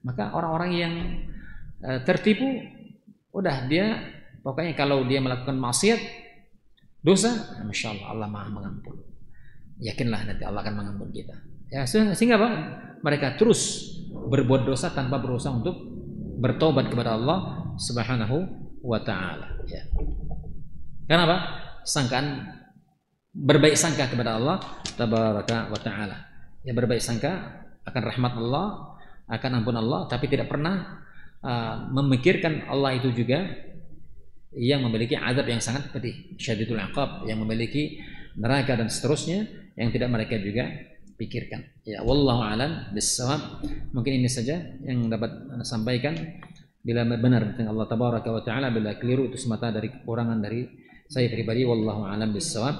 Maka orang-orang yang tertipu, udah dia pokoknya kalau dia melakukan maksiat, dosa, masya Allah, Allah Maha mengampun. Yakinlah nanti Allah akan mengampun kita. Ya, sehingga apa? Mereka terus berbuat dosa tanpa berusaha untuk bertobat kepada Allah Subhanahu wa taala. Ya. Kenapa? Sangkaan berbaik sangka kepada Allah Tabaraka wa taala. Ya, berbaik sangka akan rahmat Allah, akan ampun Allah, tapi tidak pernah memikirkan Allah itu juga yang memiliki azab yang sangat pedih, syadidul iqab, yang memiliki neraka dan seterusnya yang tidak mereka juga pikirkan. Ya, wallahu alam bissawab. Mungkin ini saja yang dapat saya sampaikan. Bila benar dengan Allah Tabaraka wa taala, bila keliru itu semata dari kekurangan dari saya pribadi. Wallahu alam bissawab.